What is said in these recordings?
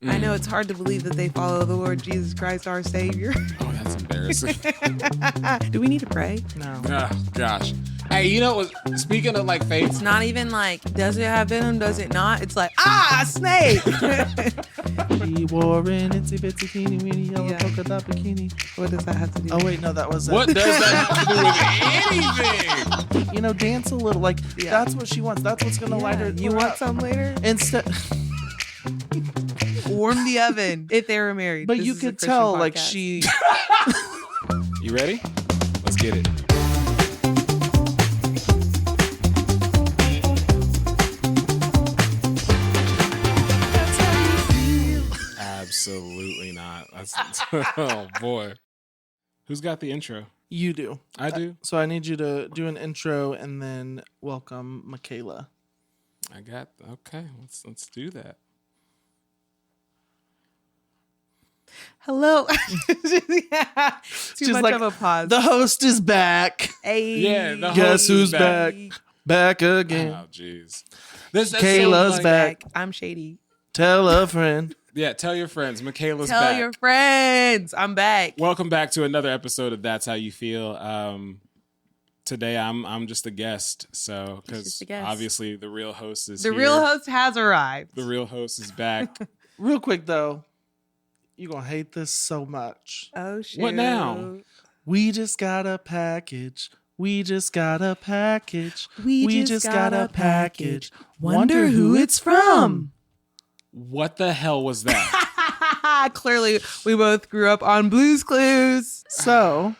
I know it's hard to believe that they follow the Lord Jesus Christ, our Savior. Oh, that's embarrassing. Do we need to pray? No. Oh, gosh. Hey, you know what? Speaking of like faith, It's not even like, does it have venom? Does it not? It's like, a snake. He wore an itsy bitsy teeny weeny yellow Yeah. polka dot bikini. What does that have to do? Oh wait, no, that was what does that have to do with anything? You know, dance a little. Like that's what she wants. That's what's gonna light her. You want some later? Instead. Warm the oven if they were married. But This you is a could Christian tell, like podcast. she. You ready? Let's get it. Absolutely not. That's, oh boy. Who's got the intro? You do. I do. So I need you to do an intro and then welcome Mikaela. I got. Okay, let's do that. Hello. Too Just much like, of a pause. The host is back. Hey. Yeah. The Guess host is who's back? Back again. Oh, jeez. That's Kayla's so back. I'm Shady. Tell a friend. Yeah, tell your friends. Michaela's Tell back. your friends. I'm back. Welcome back to another episode of That's How You Feel. Today I'm just a guest, so because just a guest. obviously the real host is The here. real host has arrived. The real host is back. Real quick though, you're gonna hate this so much. Oh shit. What now? We just got a package. We just got a package. We just got a package. Wonder who it's from. What the hell was that? Clearly, we both grew up on Blue's Clues. So,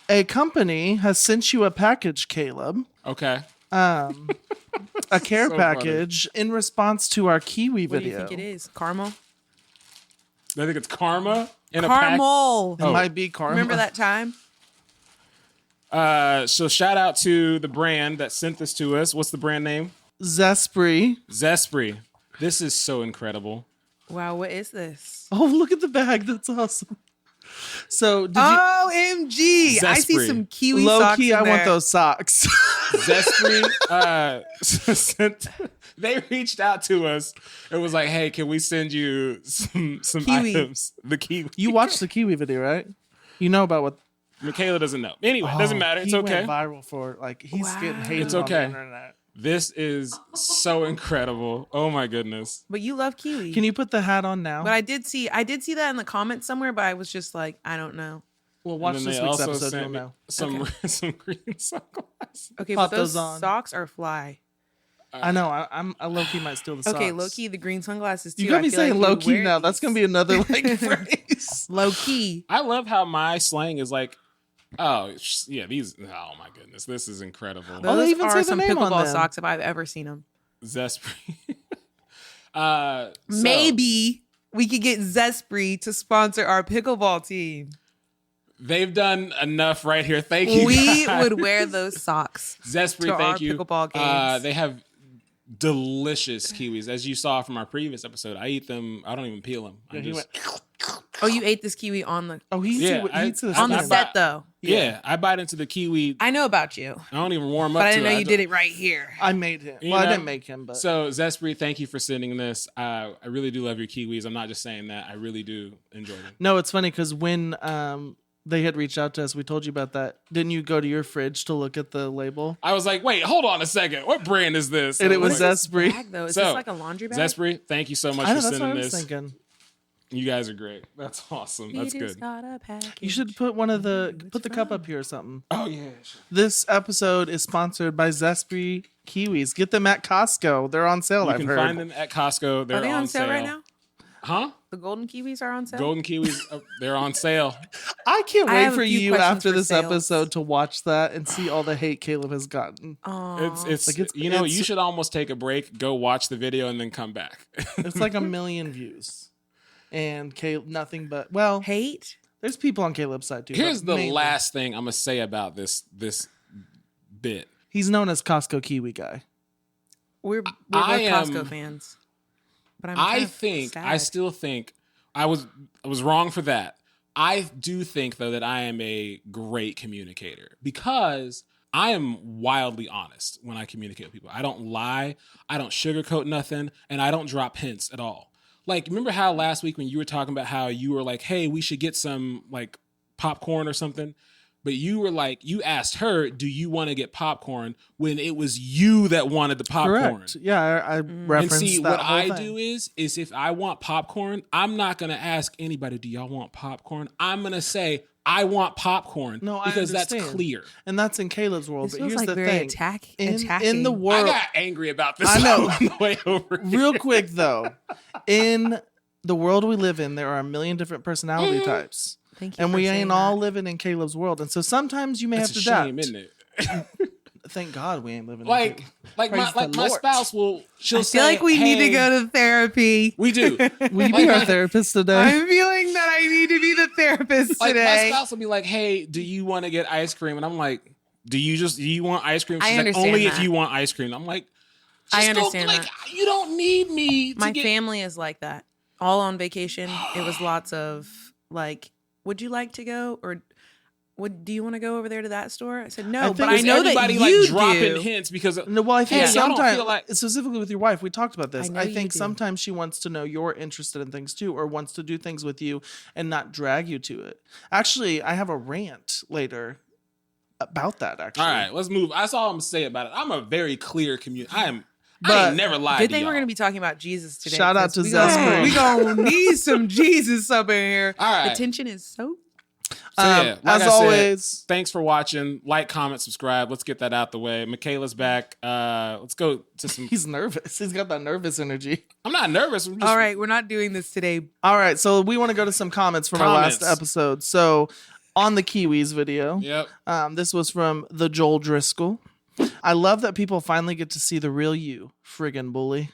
a company has sent you a package, Caleb. Okay. A care So package in response to our Kiwi What do video. you think it is? Caramel? I think it's karma in a pack. Caramel. It might be karma. Remember that time? So shout out to the brand that sent this to us. What's the brand name? Zespri. Zespri. This is so incredible. Wow, what is this? Oh, look at the bag. That's awesome. So, did you... OMG. I see Zespri. some kiwi Low socks key, in I want there. those socks. Zespri they reached out to us. It was like, hey, can we send you some Kiwi. items? The kiwi. You watched the Kiwi video, right? You know about what... Michaela doesn't know. Anyway, it doesn't matter. It's he okay. went viral for, like, he's Wow. getting hated It's on okay. the internet. This is so incredible. Oh my goodness. But you love kiwi. Can you put the hat on now? But I did see that in the comments somewhere, but I was just like, I don't know. Well, watch And then this they week's also episode, sent you'll me know. some green sunglasses. Okay, Pop but those those on. socks are fly. I know. I low-key might steal the socks. Okay, low key, the green sunglasses too. You got me I feel saying like low you key wear now. That's these. going to be another, like, phrase. Low key. I love how my slang is like, yeah, these. Oh my goodness, this is incredible. Oh, Those they even are say the some name on pickleball them. socks if I've ever seen them. Zespri. So- Maybe we could get Zespri to sponsor our pickleball team. They've done enough right here. Thank you. We guys. would wear those socks. Zespri, to thank our you. pickleball games. They have delicious kiwis, as you saw from our previous episode. I eat them. I don't even peel them. Yeah, I he just, went, Oh, you ate this kiwi on the he Yeah, eats it on the I set though. yeah, I bite into the kiwi. I know about you, I don't even warm up. but I to didn't know it. you did it right here. I made him. You Well, I know? didn't make him, but So Zespri, thank you for sending this. I really do love your kiwis. I'm not just saying that. I really do enjoy them. no, it's funny because when they had reached out to us, we told you about that. Didn't you go to your fridge to look at the label? I was like, wait, hold on a second. What brand is this? And it I was like, Zespri. Bag, though. Is So, this like a laundry bag? Zespri, thank you so much I know, for that's what I sending was this. thinking. You guys are great. That's awesome. We That's just good. got a package. You should put It's put the cup fun. up here or something. Oh yeah. This episode is sponsored by Zespri Kiwis. Get them at Costco. They're on sale, You I've can heard. find them at Costco. They're Are they on sale right now? Huh? The golden kiwis are on sale. Golden kiwis, they're on sale. I can't I wait have a for few you questions after for this sales. episode to watch that and see all the hate Caleb has gotten. Aw. It's Like, it's- you know, it's- you should almost take a break, go watch the video, and then come back. It's like 1 million views. And Caleb, nothing but, well, hate. there's people on Caleb's side too. Here's but the mainly, last thing I'm gonna say about this bit. He's known as Costco Kiwi guy. We're both I am- Costco fans. But I'm I kind of think sad. I still think I was wrong for that. I do think though that I am a great communicator because I am wildly honest when I communicate with people. I don't lie, I don't sugarcoat nothing, and I don't drop hints at all. Like, remember how last week when you were talking about how you were like, hey, we should get some like popcorn or something? But you were like, you asked her, do you want to get popcorn when it was you that wanted the popcorn? Correct. Yeah, I referenced And see, that what whole I thing. do is if I want popcorn, I'm not going to ask anybody, do y'all want popcorn? I'm going to say, I want popcorn No, I because that's understand. clear. And that's in Caleb's world. This but feels here's like the very thing. attacking. In the I world, got angry about this I know. on the way over here. real quick though, in the world we live in, there are a million different personality types. Thank you. And for we saying ain't that. all living in Caleb's world. And so sometimes you may That's have a to adapt. shame, isn't it? Thank God we ain't living Like, in like my Praise the my Lord. spouse she'll I say, feel like we need to "Hey," go to therapy. We do. Will you Like be our my- therapist today? I'm feeling that I need to be the therapist Like my today. spouse will be like, "Hey, do you want to get ice cream?" And I'm like, do you want ice cream?" I She's like, understand only if that. you want ice cream. I'm like, I just understand don't, that. You don't need me to My get family is like that. All on vacation. It was lots of like, would you like to go? Or do you want to go over there to that store? I said, I no, think but I it's know that everybody you like dropping do. hints because No, well, I think Hey, y'all don't sometimes, feel like- specifically with your wife, we talked about this. I know I you think do. sometimes she wants to know you're interested in things too, or wants to do things with you and not drag you to it. Actually, I have a rant later about that. Actually, all right, let's move. That's all I'm gonna say about it. I'm a very clear community. I But ain't never lied Good to thing y'all. we're going to be talking about Jesus today. Shout out 'cause to we gonna- Zespri. We going to need some Jesus up in here. All right. The tension is so. So yeah, like as I said, always, thanks for watching. Like, comment, subscribe. Let's get that out the way. Michaela's back. Let's go to some. he's nervous. He's got that nervous energy. I'm not nervous. I'm just, All right, we're not doing this today. All right, so we want to go to some comments from our last Comments. episode. So on the Kiwis video, Yep. this was from the Joel Driscoll. I love that people finally get to see the real you, friggin' bully.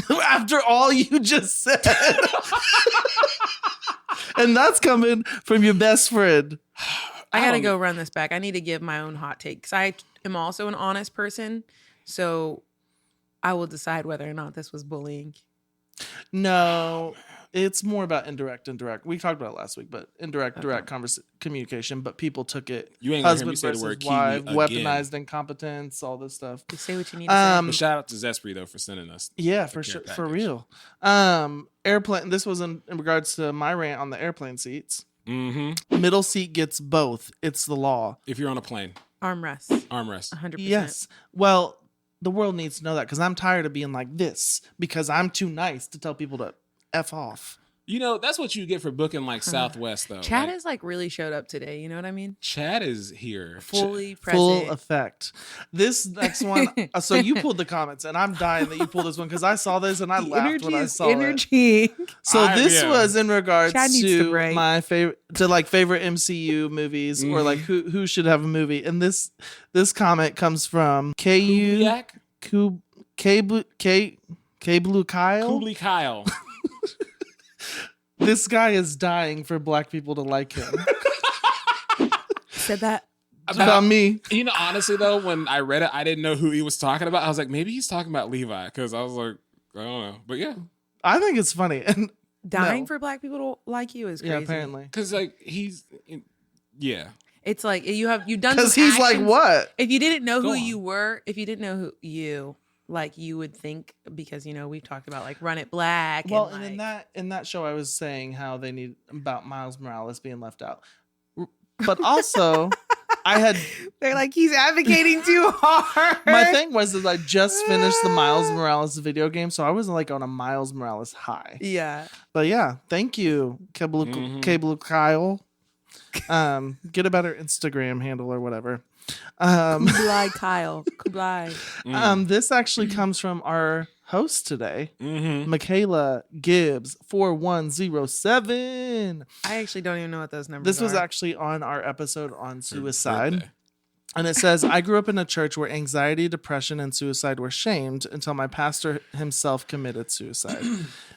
After all you just said. And that's coming from your best friend. I got to don't- go run this back. I need to give my own hot take because I am also an honest person. So I will decide whether or not this was bullying. No, it's more about indirect. We talked about it last week, but indirect, direct communication. But people took it. You ain't gonna hear me Husband say the versus word kiwi wife, again. weaponized incompetence, all this stuff. You say what you need to But shout out to Zespri though for sending us. Yeah, the for care sure, package. for real. Airplane. This was in regards to my rant on the airplane seats. Mm-hmm. Middle seat gets both. It's the law. If you're on a plane, say. Armrest. armrest. 100%. Yes. Well, the world needs to know that because I'm tired of being like this because I'm too nice to tell people to F off. You know, that's what you get for booking like Southwest though. Chad Like, has like really showed up today. You know what I mean? Chad is here. Fully present. Full effect. This next one. So you pulled the comments, and I'm dying that you pulled this one because I saw this and I The laughed energy when I is saw it. energy. So this yeah. was in regards Chad needs to to break. my favorite, favorite MCU movies, or like who should have a movie. And this comment comes from KU Kubliak? K Blue Kyle. Kubli Kyle. This guy is dying for black people to like him. Said that. About me. You know, honestly though, when I read it, I didn't know who he was talking about. I was like, maybe he's talking about Levi because I was like, I don't know, but yeah, I think it's funny. And Dying no. for black people to like you is crazy. Yeah, apparently. because like yeah. It's like you've done Because some he's like, actions. what? If you didn't know Go who on. you were, if you didn't know who you like, you would think because we've talked about like Run It Black. Well, and and like, in that show, I was saying how they need about Miles Morales being left out, but also I had they're like he's advocating too hard. my thing was that I just finished the Miles Morales video game, so I was like on a Miles Morales high. Yeah. But yeah, thank you, Cable Kyle. Get a better Instagram handle or whatever. Kublai Kyle. Kublai. This actually comes from our host today, Mm-hmm. Mikaela Gibbs 4107. I actually don't even know what those numbers This was are. actually on our episode on suicide. And it says, I grew up in a church where anxiety, depression, and suicide were shamed until my pastor himself committed suicide.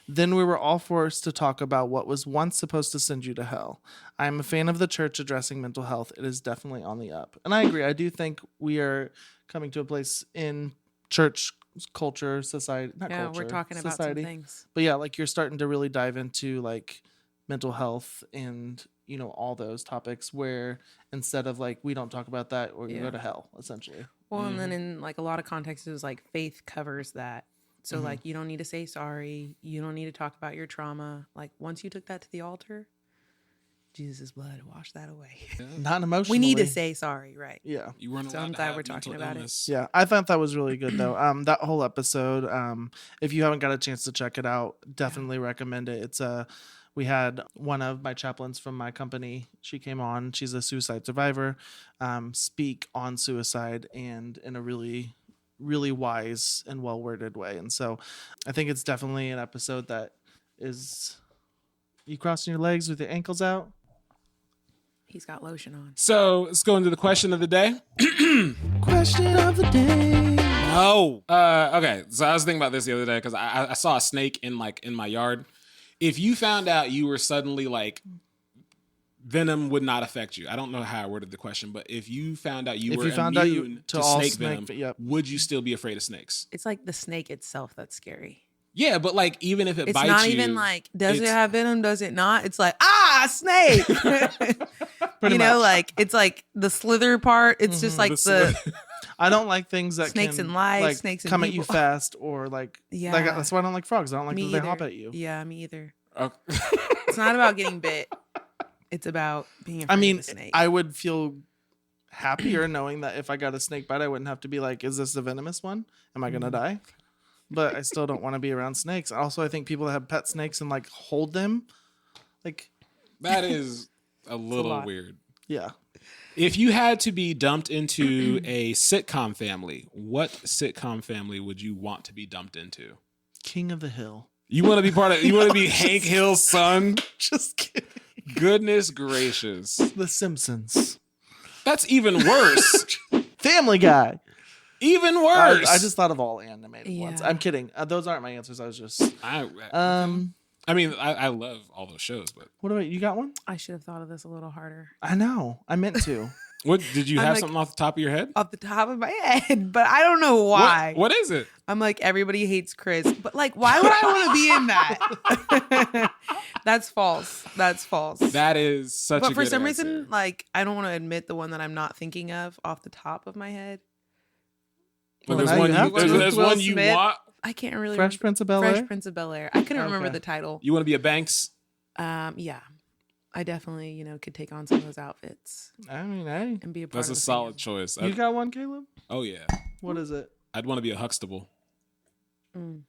Then we were all forced to talk about what was once supposed to send you to hell. I am a fan of the church addressing mental health. It is definitely on the up. And I agree. I do think we are coming to a place in church culture, society, not yeah, culture, we're talking about society. some things. But yeah, like you're starting to really dive into like mental health and all those topics where instead of like we don't talk about that or you Yeah. go to hell essentially. Well, and then in like a lot of contexts, it was like faith covers that. So like you don't need to say sorry. You don't need to talk about your trauma. Like once you took that to the altar, Jesus' blood washed that away. Not emotionally. We need to say sorry, right? Yeah. You weren't So allowed I'm to glad have we're talking mental about illness. Yeah, I thought that was really good though. That whole episode, if you haven't got a chance to check it out, definitely recommend it. It's we had one of my chaplains from my company. She came on. She's a suicide survivor. Speak on suicide and in a really, really wise and well worded way. And so, I think it's definitely an episode that is. You crossing your legs with your ankles out? He's got lotion on. So let's go into the question of the day. Question of the day. No. Okay. So I was thinking about this the other day because I saw a snake in my yard. If you found out you were suddenly like venom would not affect you. I don't know how I worded the question, but if you found out you were immune to all snake venom, yep. would you still be afraid of snakes? It's like the snake itself that's scary. Yeah, but like even if it It's bites not you, even like, does it it's- have venom? Does it not? It's like, snake. Pretty You know, much. like it's like the slither part. It's just like the I don't like things that Snakes can in life, like, snakes in come at you people. fast or like Yeah. Like that's why I don't like frogs. I don't like me that they either. hop at you. Yeah, me either. Okay. It's not about getting bit. It's about being afraid I mean, of a snake. I would feel happier knowing that if I got a snake bite, I wouldn't have to be like, "Is this the venomous one? Am I gonna die?" But I still don't want to be around snakes. Also, I think people that have pet snakes and like hold them, like, That is a little lot. weird. yeah, If you had to be dumped into a sitcom family, what sitcom family would you want to be dumped into? King of the Hill. You want to be part of? You want to be Hank Hill's son? Just kidding. Goodness gracious, The Simpsons. that's even worse. Family Guy. Even worse. I just thought of all animated ones. Yeah. I'm kidding. Those aren't my answers. I was just. I mean, I love all those shows, but What about you? Got one? I should have thought of this a little harder. I know. I meant to. what did you I'm have like- something off the top of your head? Off the top of my head, but I don't know why. What is it? I'm like, everybody hates Chris, but like, why would I want to be in that? That's false. That's false. That is such a But good for some answer. reason, like, I don't want to admit the one that I'm not thinking of off the top of my head. But Well, there's now one you have to. there's Will one you Smith. want. I can't really Fresh Prince of Bel Fresh Air. Prince of Bel Air. I couldn't remember Okay. the title. You want to be a Banks? Yeah, I definitely could take on some of those outfits I mean, hey, and be a part. That's of a the solid fam. choice. you got one, Caleb? Oh yeah, What is it? I'd want to be a Huxtable. Mm.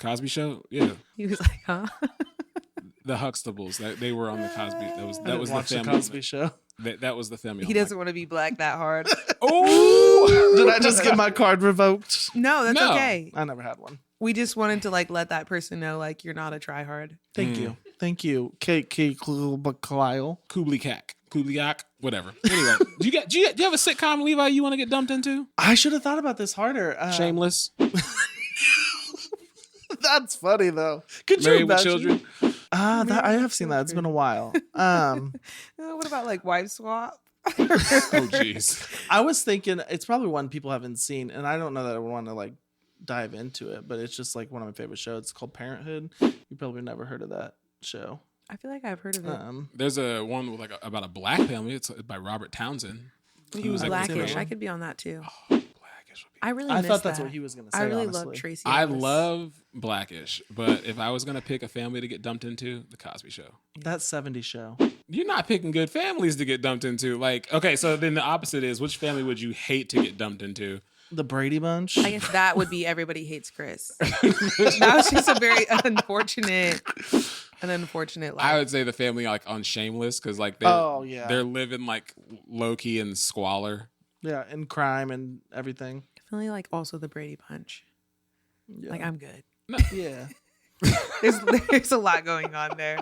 Cosby Show. Yeah, He was like, huh? the Huxtables. They were on the Cosby. That was the Watch the family. Cosby Show. That was the family. He doesn't want to be black that hard. Oh, Did I just get my card revoked? No, that's No. okay. I never had one. We just wanted to like let that person know like you're not a tryhard. Thank you. Thank you. Kyle. Kubliak, whatever. Anyway, do you have a sitcom, Levi, you want to get dumped into? I should have thought about this harder. Shameless, That's funny though. Could you Married with imagine? Children. I have seen that. It's been a while. What about like wife swap? Oh jeez. I was thinking it's probably one people haven't seen, and I don't know that I want to like dive into it, but it's just like one of my favorite shows. It's called Parenthood. You probably never heard of that show. I feel like I've heard of it. There's a one with like about a black family. It's by Robert Townsend. He was I could see Blackish. that I could be on that too. Blackish would be. I really I miss thought that's that. what he was going to say. I really honestly. love Tracy. I Ellis. love Blackish, but if I was gonna pick a family to get dumped into, the Cosby Show. that 70s show. You're not picking good families to get dumped into. Like, okay, so then the opposite is which family would you hate to get dumped into? The Brady Bunch. I guess that would be Everybody Hates Chris. That was just a very unfortunate life. I would say the family like on Shameless because like Oh, yeah. they're living like low key and squalor. Yeah, and crime and everything. Definitely like also the Brady Bunch. Yeah. Like I'm good. yeah. There's a lot going on there.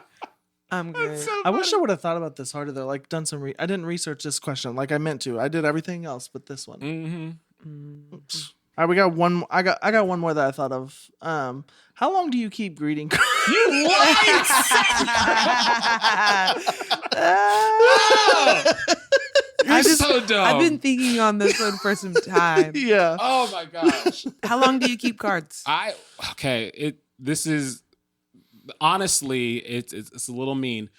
I'm good. I wish I would have thought about this harder though. Like done some. I didn't research this question like I meant to. I did everything else but this one. Mm-hmm. Oops. All right, we got one. I got one more that I thought of. How long do you keep greeting? You lied! You're so dumb. I've been thinking on this one for some time. yeah. Oh my gosh. How long do you keep cards? This is honestly it's a little mean.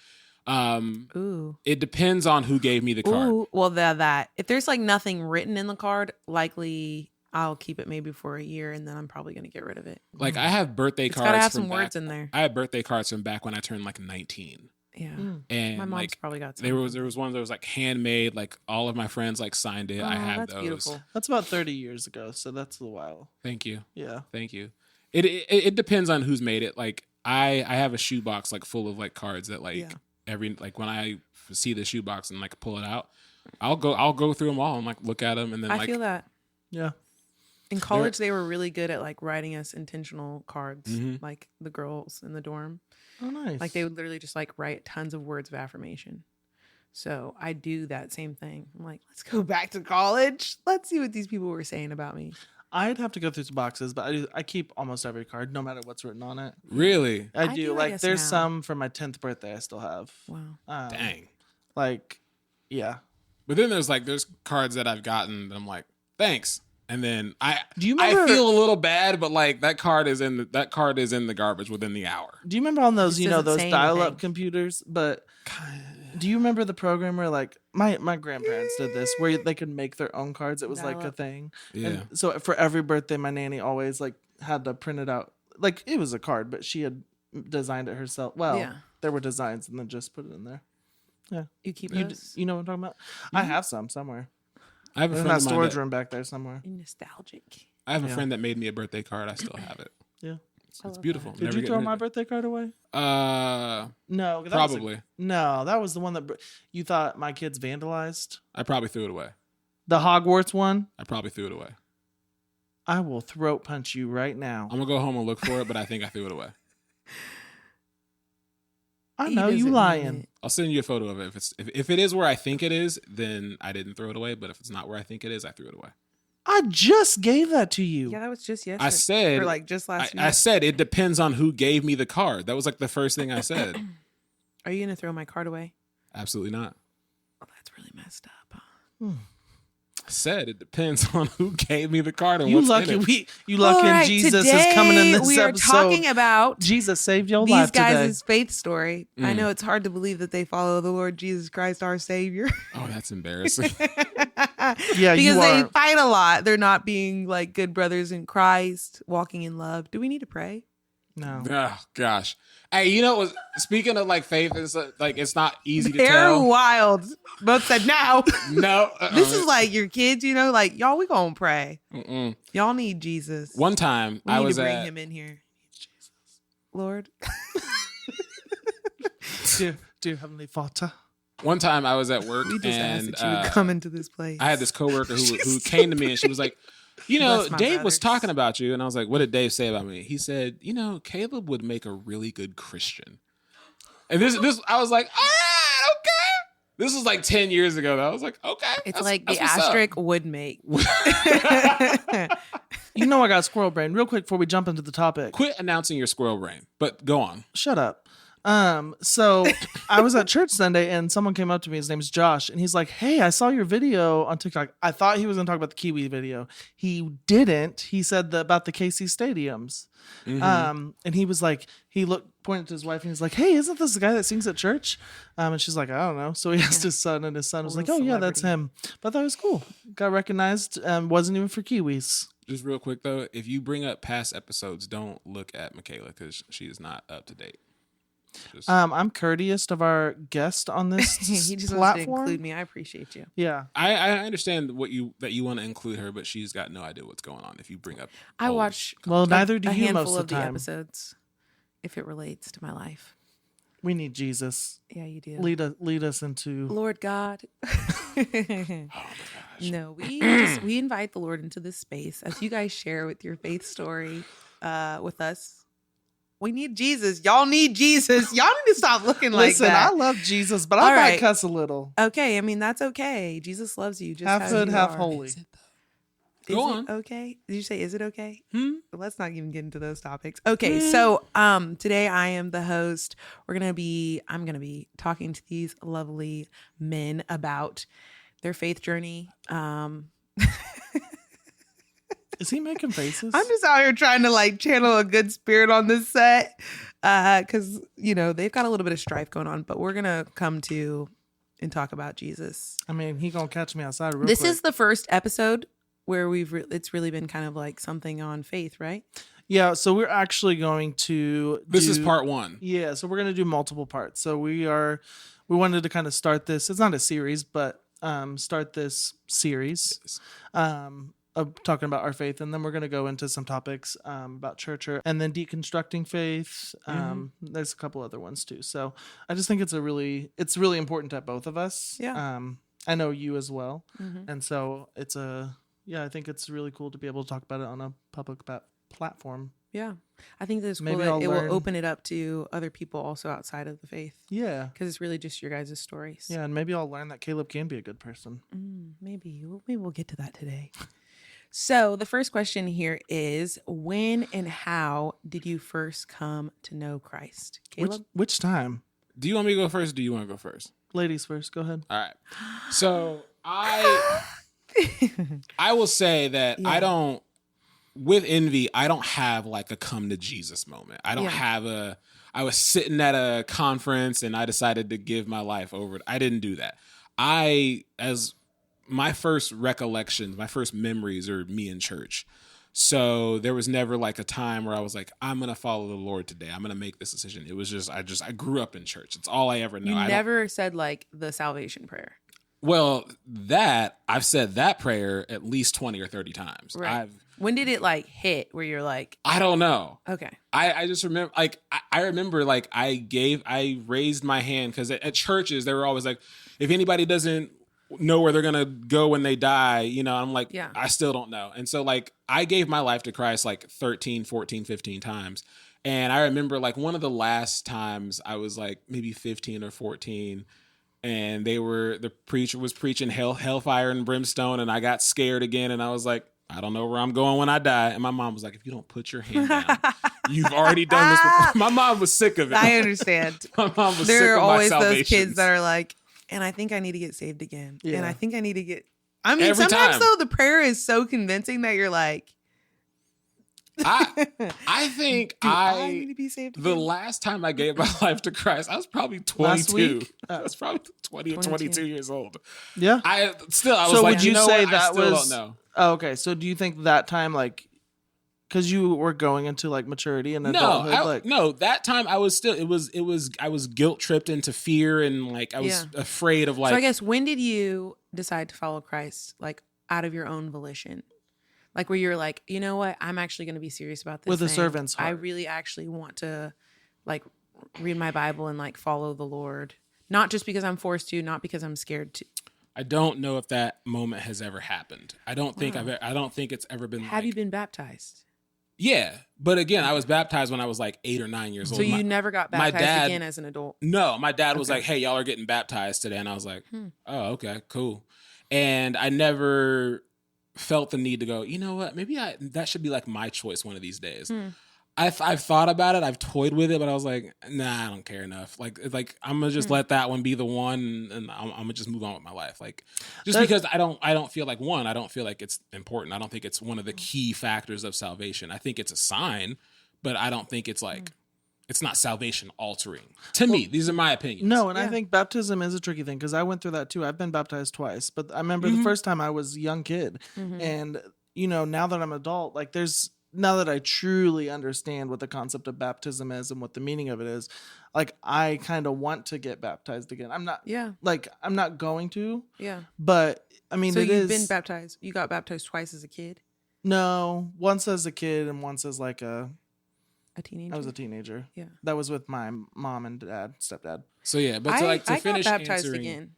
Ooh. It depends on who gave me the card. Ooh. Well, that if there's like nothing written in the card, likely I'll keep it maybe for a year, and then I'm probably gonna get rid of it. Like I have birthday It's cards. gotta have from some back, words in there. I have birthday cards from back when I turned like 19. Yeah, And my mom's like probably got some. there was one that was like handmade. Like all of my friends like signed it. I have that's those. beautiful. That's about 30 years ago, so that's a while. Thank you. Yeah. Thank you. It depends on who's made it. Like I have a shoebox like full of like cards that like every like when I see the shoebox and like pull it out, I'll go through them all and like look at them and then I like feel that. Yeah. In college, they were really good at like writing us intentional cards, Mhm. like the girls in the dorm. Oh, nice. Like they would literally just like write tons of words of affirmation. So I do that same thing. I'm like, let's go back to college. Let's see what these people were saying about me. I'd have to go through some boxes, but I keep almost every card, no matter what's written on it. really. I I do. do, I Like, guess, there's now. some from my 10th birthday I still have. Wow. Dang. Like, yeah. But then there's cards that I've gotten that I'm like, thanks. And then Do you remember? I feel a little bad, but like that card is in the garbage within the hour. Do you remember on those, This doesn't those say dial-up anything. computers? But do you remember the program where like my grandparents did this, where they could make their own cards? It was like a Dial-up. thing. Yeah. And so for every birthday, my nanny always like had to print it out. Like it was a card, but she had designed it herself. Well, Yeah. there were designs, and then just put it in there. You keep You, those? you know what I'm talking about? I have some somewhere. I have a In friend that of mine storage that, room back there somewhere. Nostalgic. I have a Yeah. friend that made me a birthday card. I still have it. Yeah. It's love beautiful. that. Did Never you get throw rid my of it. birthday card away? Uh, No, that was probably. no, that was the one that you thought my kids vandalized. I probably threw it away. The Hogwarts one. I probably threw it away. I will throat punch you right now. I'm gonna go home and look for it, but I think I threw it away. I He know you doesn't mean lying. it. I'll send you a photo of it. If it is where I think it is, then I didn't throw it away. But if it's not where I think it is, I threw it away. I just gave that to you. Yeah, that was just yesterday. I said or like just last week. I said it depends on who gave me the card. That was like the first thing I said. Are you gonna throw my card away? Absolutely not. Oh, that's really messed up. I said it depends on who gave me the card and You what's lucky in it. you lucky All right, Jesus today is coming in this we are episode. talking about Jesus saved your these life today. guys' faith story. I Mm. know it's hard to believe that they follow the Lord Jesus Christ, our Savior. Oh, that's embarrassing. Yeah, because you they are. fight a lot. They're not being like good brothers in Christ, walking in love. Do we need to pray? No. Oh gosh. Hey, you know what? Speaking of like faith, it's like it's not easy to They're tell. wild. Both said no. No, This is like your kids, like y'all. We gonna pray. Mm-mm. Y'all need Jesus. One time we I need was to bring at him in here. Lord. Dear Heavenly Father. one time I was at work We just asked and that you would come into this place. I had this coworker who came to me and she was like, Bless my Dave was brothers. talking about you. And I was like, what did Dave say about me? He said, Caleb would make a really good Christian. And this I was like, all right, okay. This was like 10 years ago though. I was like, okay. It's that's- like the that's what's up. asterisk would make. You know I got squirrel brain. Real quick before we jump into the topic. Quit announcing your squirrel brain, but go on. Shut up. So I was at church Sunday and someone came up to me. His name's Josh, and he's like, "Hey, I saw your video on TikTok." I thought he was going to talk about the Kiwi video. He didn't. He said about the KC stadiums. And he was like, pointed to his wife, and he's like, "Hey, isn't this the guy that sings at church?" And she's like, "I don't know." So he asked his son, and his son was like, "Oh yeah, that's him." But that was cool. Got recognized. Wasn't even for Kiwis. Just real quick though, if you bring up past episodes, don't look at Mikaela because she is not up to date. Just, I'm courteous of our guest on this He just wants to platform. include me. I appreciate you. Yeah. I understand that you want to include her, but she's got no idea what's going on. If you bring up, I old- watch Well, neither do a you handful most of of the the time. episodes if it relates to my life. We need Jesus. Yeah, you do. Lead us into. Lord God. Oh my gosh. No, we invite the Lord into this space as you guys share with your faith story with us. We need Jesus. Y'all need Jesus. Y'all need to stop looking like Listen, that. I love Jesus, but All I might right. cuss a little. Okay, I mean that's okay. Jesus loves you. Just Half as hood, you half are. holy. Is Go it on. okay? Did you say is it okay? Let's not even get into those topics. Hmm. Okay, so today I am the host. I'm gonna be talking to these lovely men about their faith journey. Is he making faces? I'm just out here trying to like channel a good spirit on this set because they've got a little bit of strife going on, but we're gonna come to and talk about Jesus. I mean, he gonna catch me outside real This quick. is the first episode where it's really been kind of like something on faith, right? Yeah, so we're actually going to This is part 1. Yeah, so we're going to do multiple parts. So we wanted to kind of start this. It's not a series, but start this series of talking about our faith, and then we're going to go into some topics about church and then deconstructing faith. There's a couple other ones too. So I just think it's really important to both of us. Yeah. I know you as well, and so I think it's really cool to be able to talk about it on a public platform. Yeah. I think that's cool Maybe that I'll it learn. will open it up to other people also outside of the faith. Yeah. Because it's really just your guys' stories. Yeah, and maybe I'll learn that Caleb can be a good person. Maybe we'll get to that today. So the first question here is, when and how did you first come to know Christ? Caleb? Which time? Do you want me to go first or do you want to go first? Ladies first, go ahead. All right. So I will say that I don't, with Envy, I don't have like a come to Jesus moment. I don't have I was sitting at a conference and I decided to give my life over. I didn't do that. As my first recollections, my first memories are me in church. So there was never like a time where I was like, I'm going to follow the Lord today. I'm going to make this decision. It was just, I grew up in church. It's all I ever know. You never said like the salvation prayer. Well, I've said that prayer at least 20 or 30 times. Right. When did it like hit where you're like, I don't know. Okay. I just remember, like, I remember like I raised my hand because at churches, they were always like, if anybody doesn't know where they're going to go when they die, I'm like, I still don't know. And so like, I gave my life to Christ like 13, 14, 15 times. And I remember like one of the last times I was like maybe 15 or 14 and the preacher was preaching hellfire and brimstone. And I got scared again. And I was like, I don't know where I'm going when I die. And my mom was like, if you don't put your hand down, you've already done this before. My mom was sick of it. I understand. My mom was there sick are of my always those salvations. kids that are like, and I think I need to get saved again. Yeah. And I think I need to get, I mean, Every sometimes time. though, the prayer is so convincing that you're like, I think I need to be saved the again? last time I gave my life to Christ, I was probably 22. Last week? I was probably 20 or 22 years old. Yeah. I was So like, would you say what? I that still was? don't know. Oh, okay. So do you think that time, like, because you were going into like maturity and No, adulthood, no. That time I was still. It was. I was guilt tripped into fear and like I was afraid of like. So I guess when did you decide to follow Christ, like out of your own volition? Like where you're like, you know what, I'm actually going to be serious about this. With a thing. servant's I heart. really actually want to like read my Bible and like follow the Lord. Not just because I'm forced to, not because I'm scared to. I don't know if that moment has ever happened. I don't think I don't think it's ever been. Have you been baptized? Yeah, but again, I was baptized when I was like 8 or 9 years old. So you never got baptized again as an adult? No, my dad was like, "Hey, y'all are getting baptized today," and I was like, "Oh, okay, cool." And I never felt the need to go, you know what? Maybe that should be like my choice one of these days. I've thought about it. I've toyed with it, but I was like, nah, I don't care enough. Like I'm gonna just let that one be the one, and I'm gonna just move on with my life. Like just because I don't feel like I don't feel like it's important. I don't think it's one of the key factors of salvation. I think it's a sign, but I don't think it's like it's not salvation altering to me. These are my opinions. No, and I think baptism is a tricky thing because I went through that too. I've been baptized twice, but I remember the first time I was a young kid, and now that I'm adult, like now that I truly understand what the concept of baptism is and what the meaning of it is, like I kind of want to get baptized again. I'm not I'm not going to. Yeah. But I mean, so you've been baptized. You got baptized twice as a kid? No, once as a kid and once as like a teenager. I was a teenager. Yeah. That was with my mom and stepdad. So yeah, but to finish got baptized answering...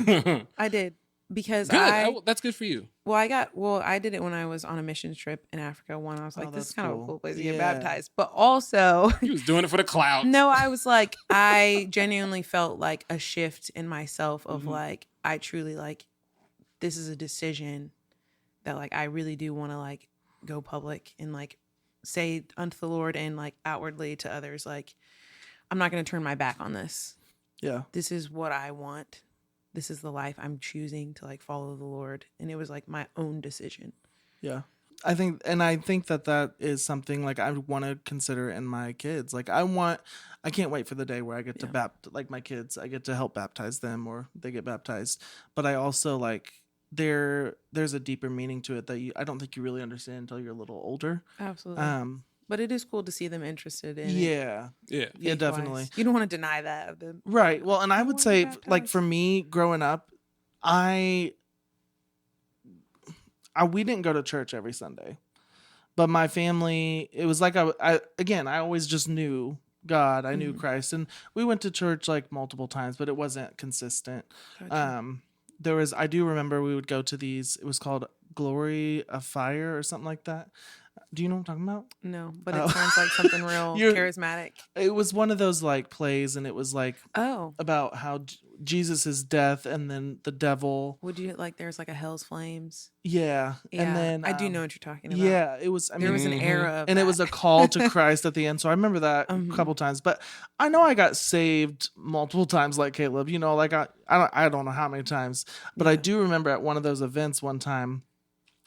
again. I did. Because good. That's good for you. I did it when I was on a mission trip in Africa. One, I was like, this is kind of a cool place to get Yeah. baptized. But also, He was doing it for the clout. no, I was like, I genuinely felt like a shift in myself of like, I truly like, this is a decision that like, I really do want to like go public and like say unto the Lord and like outwardly to others, like, I'm not going to turn my back on this. Yeah. This is what I want. This is the life I'm choosing to like follow the Lord. And it was like my own decision. Yeah. I think that is something like I want to consider in my kids. Like I can't wait for the day where I get to like my kids, I get to help baptize them or they get baptized. But I also like there's a deeper meaning to it that I don't think you really understand until you're a little older. Absolutely. But it is cool to see them interested in it. Yeah, faith-wise. definitely. You don't want to deny that of them. Right. Well, and I would say, baptized. like, for me growing up, we didn't go to church every Sunday, but my family, it was like I always just knew God. I knew Christ, and we went to church like multiple times, but it wasn't consistent. Gotcha. I do remember we would go to these. It was called Glory of Fire or something like that. Do you know what I'm talking about? No, but it sounds like something real charismatic. It was one of those like plays, and it was like about how Jesus' death and then the devil. Would you like? There's like a Hell's Flames. Yeah, and then I do know what you're talking about. Yeah, it was. There was an era of and that. It was a call to Christ at the end. So I remember that a couple times. But I know I got saved multiple times, like Caleb. You know, like I don't know how many times, but I do remember at one of those events one time.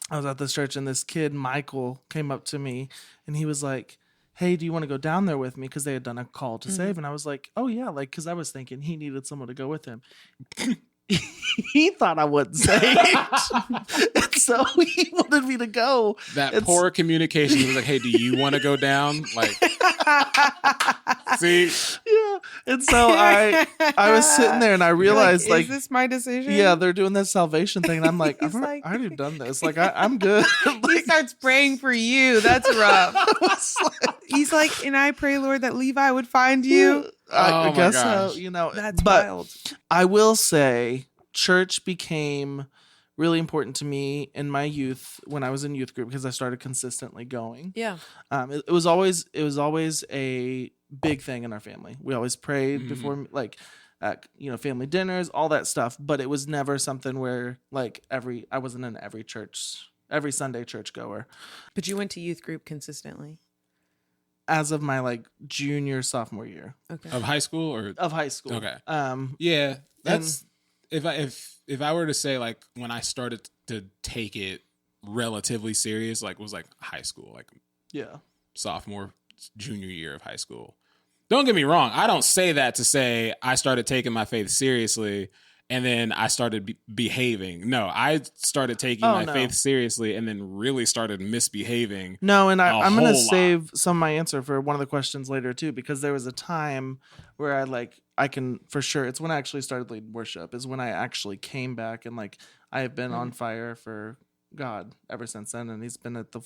I was at this church and this kid, Michael, came up to me and he was like, hey, do you want to go down there with me? Because they had done a call to save. And I was like, oh, yeah. Like, because I was thinking he needed someone to go with him. He thought I wasn't saved. And so he wanted me to go. That poor communication. He was like, hey, do you want to go down? Like, see? Yeah. And so I was sitting there and I realized, like, is this my decision? Yeah, they're doing this salvation thing. And I'm like, I've like- already done this. Like, I'm good. He starts praying for you. That's rough. He's like, and I pray, Lord, that Levi would find you. I my guess gosh. so, you know. That's but wild. I will say church became really important to me in my youth when I was in youth group because I started consistently going. Yeah. It was always a big thing in our family. We always prayed before, like, family dinners, all that stuff. But it was never something where like I wasn't in every Sunday church goer. But you went to youth group consistently. As of my like junior, sophomore year. Okay. Of high school or Of high school. Okay. Yeah. That's if I were to say like when I started to take it relatively serious, like was like high school, like sophomore, junior year of high school. Don't get me wrong. I don't say that to say I started taking my faith seriously and then I started behaving. No, I started taking my faith seriously and then really started misbehaving. No, and I'm going to save some of my answer for one of the questions later too, because there was a time where I can for sure. It's when I actually started leading worship is when I actually came back and like I have been on fire for God ever since then. And he's been at the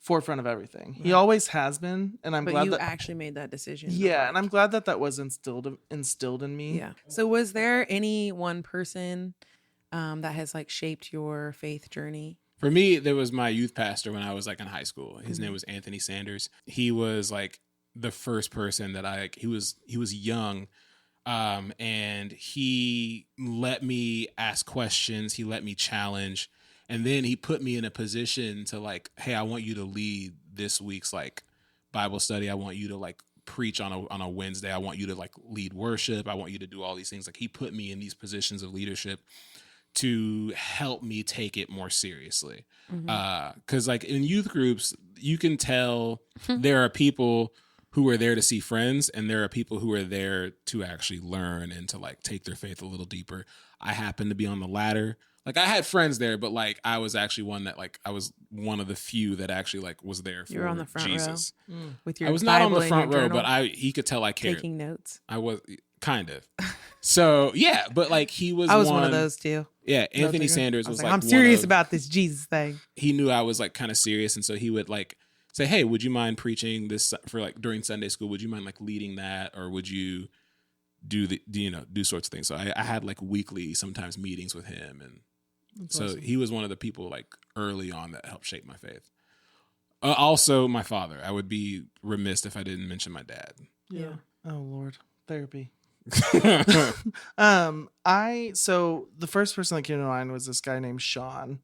forefront of everything. He always has been, and I'm glad you that actually made that decision. Yeah, and I'm glad that was instilled in me. Yeah. So was there any one person that has like shaped your faith journey? For me, there was my youth pastor when I was like in high school. His name was Anthony Sanders. He was like the first person that he was young, and he let me ask questions. He let me challenge. And then he put me in a position to like, hey, I want you to lead this week's like Bible study. I want you to like preach on a Wednesday. I want you to like lead worship. I want you to do all these things. Like he put me in these positions of leadership to help me take it more seriously. Cause like in youth groups, you can tell there are people who are there to see friends and there are people who are there to actually learn and to like take their faith a little deeper. I happen to be on the latter. Like I had friends there, but like I was actually one that like I was one of the few that actually like was there for You were on the front Jesus. row with your I was not Bible on the front in your row, journal, but he could tell I cared. taking notes. I was kind of. So yeah, but like he was. I was one of those too. Yeah, Anthony Sanders was like I'm serious about this Jesus thing. He knew I was like kind of serious, and so he would like say, "Hey, would you mind preaching this for like during Sunday school? Would you mind like leading that, or would you do sorts of things?" So I had like weekly sometimes meetings with him, and That's so awesome. he was one of the people like early on that helped shape my faith. Also, my father. I would be remiss if I didn't mention my dad. Yeah. Oh Lord, therapy. Okay. So the first person that came to mind was this guy named Sean.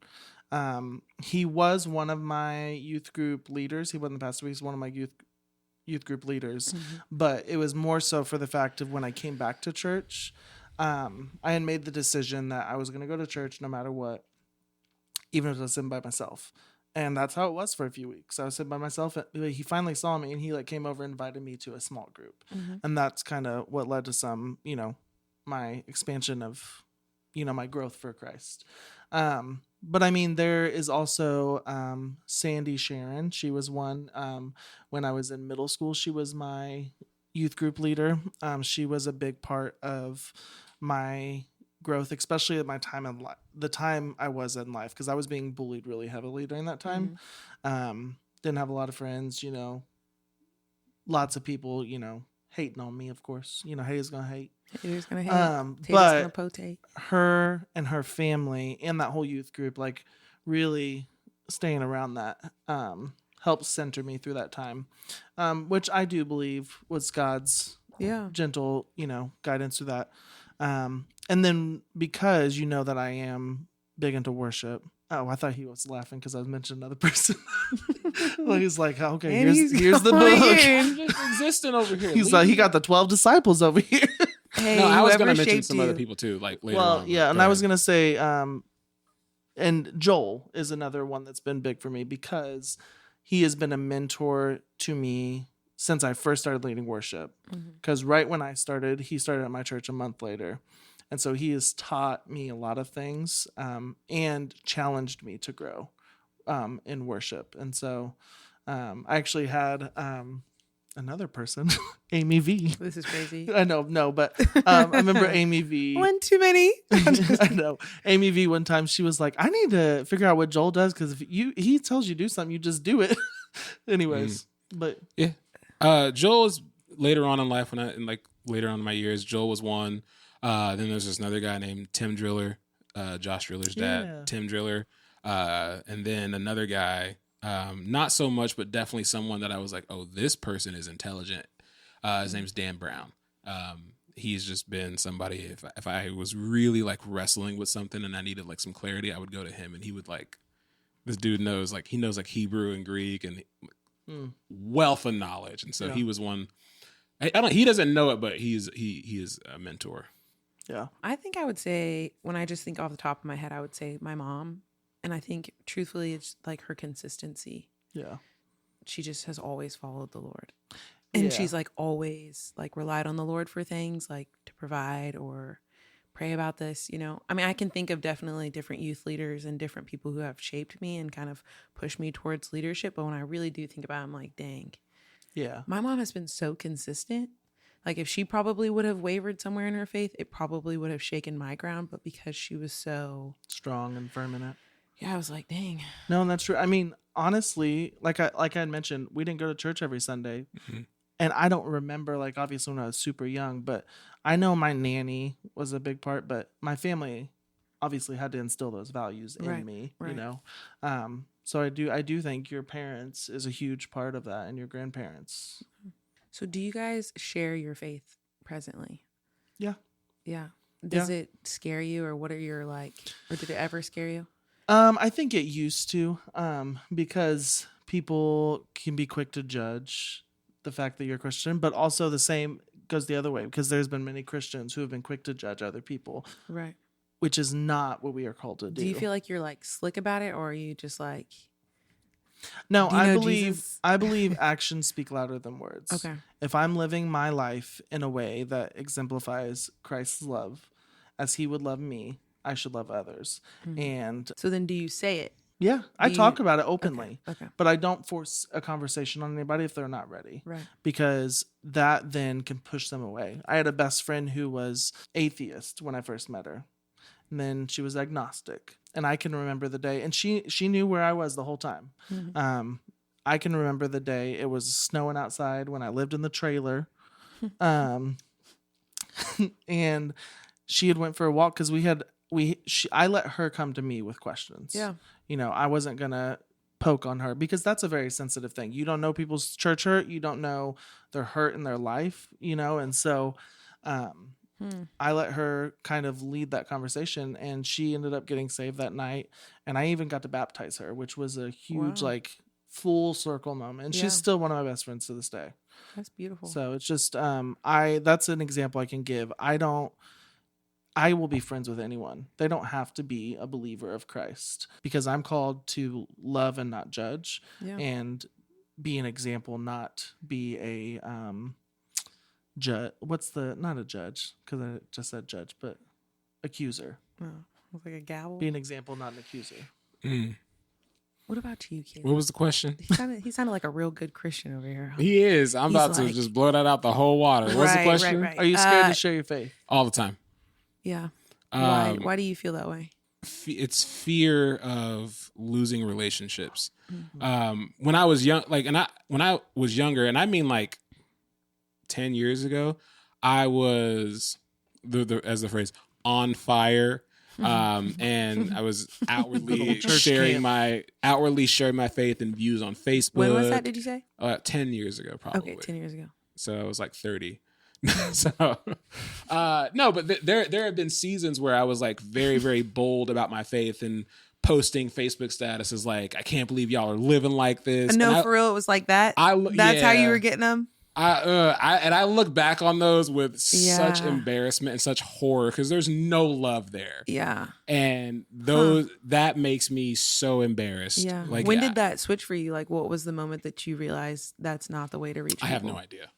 He was one of my youth group leaders. He wasn't the pastor, but he's one of my youth group leaders. But it was more so for the fact of when I came back to church, I had made the decision that I was going to go to church no matter what, even if I was sitting by myself. And that's how it was for a few weeks. I was sitting by myself. He finally saw me and he like came over and invited me to a small group. And that's kind of what led to some, my expansion of my growth for Christ. But I mean, there is also Sandy Sharon. She was one when I was in middle school. She was my youth group leader. She was a big part of my growth, especially at my time in the time I was in life, because I was being bullied really heavily during that time. Didn't have a lot of friends, lots of people, hating on me, of course. Haters gonna hate. Haters gonna hate. Haters But gonna potate. her and her family and that whole youth group, like really staying around that, helped center me through that time, which I do believe was God's gentle, guidance through that. And then because that I am big into worship. Oh, I thought he was laughing because I was mentioning another person. Well, he's like, okay, here's the book. I'm just existing over here. He's like, he got the 12 disciples over here. Hey, no, I was going to mention some other people too, like later on. Well, yeah, and I was going to say, and Joel is another one that's been big for me because he has been a mentor to me since I first started leading worship. Because right when I started, he started at my church a month later. And so he has taught me a lot of things and challenged me to grow in worship. And so I actually had another person, Amy V. This is crazy. I know, no, but I remember Amy V. One too many. I know. Amy V one time, she was like, I need to figure out what Joel does because if he tells you to do something, you just do it. Anyways, but yeah. Joel is later on in life later on in my years, Joel was one. Then there's this another guy named Tim Driller, Josh Driller's dad, Tim Driller. And then another guy, not so much, but definitely someone that I was like, oh, this person is intelligent. His name's Dan Brown. He's just been somebody, if I was really like wrestling with something and I needed like some clarity, I would go to him and he would this dude knows like Hebrew and Greek and wealth of knowledge. And so he was one, he doesn't know it, but he is a mentor. Yeah. I think I would say, when I just think off the top of my head, I would say my mom. And I think truthfully, it's like her consistency. Yeah. She just has always followed the Lord. And she's like always like relied on the Lord for things like to provide or pray about this, I mean, I can think of definitely different youth leaders and different people who have shaped me and kind of pushed me towards leadership. But when I really do think about it, I'm like, dang. Yeah. My mom has been so consistent. Like if she probably would have wavered somewhere in her faith, it probably would have shaken my ground. But because she was so strong and firm in it. Yeah, I was like, dang. No, that's true. I mean, honestly, like I had mentioned, we didn't go to church every Sunday. And I don't remember, like, obviously when I was super young, but I know my nanny was a big part, but my family obviously had to instill those values in me, So I do think your parents is a huge part of that and your grandparents. So do you guys share your faith presently? Yeah. Yeah. Does it scare you or what are your or did it ever scare you? I think it used to, because people can be quick to judge the fact that you're Christian, but also the same goes the other way because there's been many Christians who have been quick to judge other people. Right. Which is not what we are called to do. Do you feel like you're slick about it or are you just No, I believe actions speak louder than words. Okay. If I'm living my life in a way that exemplifies Christ's love as he would love me, I should love others. And so then do you say it? Yeah, I talk about it openly, okay. But I don't force a conversation on anybody if they're not ready. Right. Because that then can push them away. I had a best friend who was atheist when I first met her. And then she was agnostic. And I can remember the day, and she knew where I was the whole time. I can remember the day it was snowing outside when I lived in the trailer. And she had went for a walk because I let her come to me with questions. Yeah. I wasn't going to poke on her because that's a very sensitive thing. You don't know people's church hurt. You don't know their hurt in their life, and so I let her kind of lead that conversation and she ended up getting saved that night. And I even got to baptize her, which was a huge, full circle moment. And she's still one of my best friends to this day. That's beautiful. So it's just, that's an example I can give. I will be friends with anyone. They don't have to be a believer of Christ because I'm called to love and not judge and be an example, not be a judge. Not a judge because I just said judge, but accuser. Oh, it's like a gavel. Be an example, not an accuser. Mm. What about you, kid? What was the question? He sounded like a real good Christian over here. Huh? He is. I'm about to just blow that out the whole water. What's the question? Are you scared to share your faith? All the time. Yeah. Why do you feel that way? It's fear of losing relationships. When I was young, when I was younger, and I mean like 10 years ago, I was as the phrase on fire. And I was outwardly sharing my faith and views on Facebook. When was that? Did you say? 10 years ago, probably. Okay, 10 years ago. So I was like 30. So no, but there have been seasons where I was like very, very bold about my faith and posting Facebook statuses like, I can't believe y'all are living like this. No, for real, it was like that. That's how you were getting them. I look back on those with such embarrassment and such horror because there's no love there. Yeah. And that makes me so embarrassed. Yeah. Like, when did that switch for you? Like, what was the moment that you realized that's not the way to reach people? I have no idea.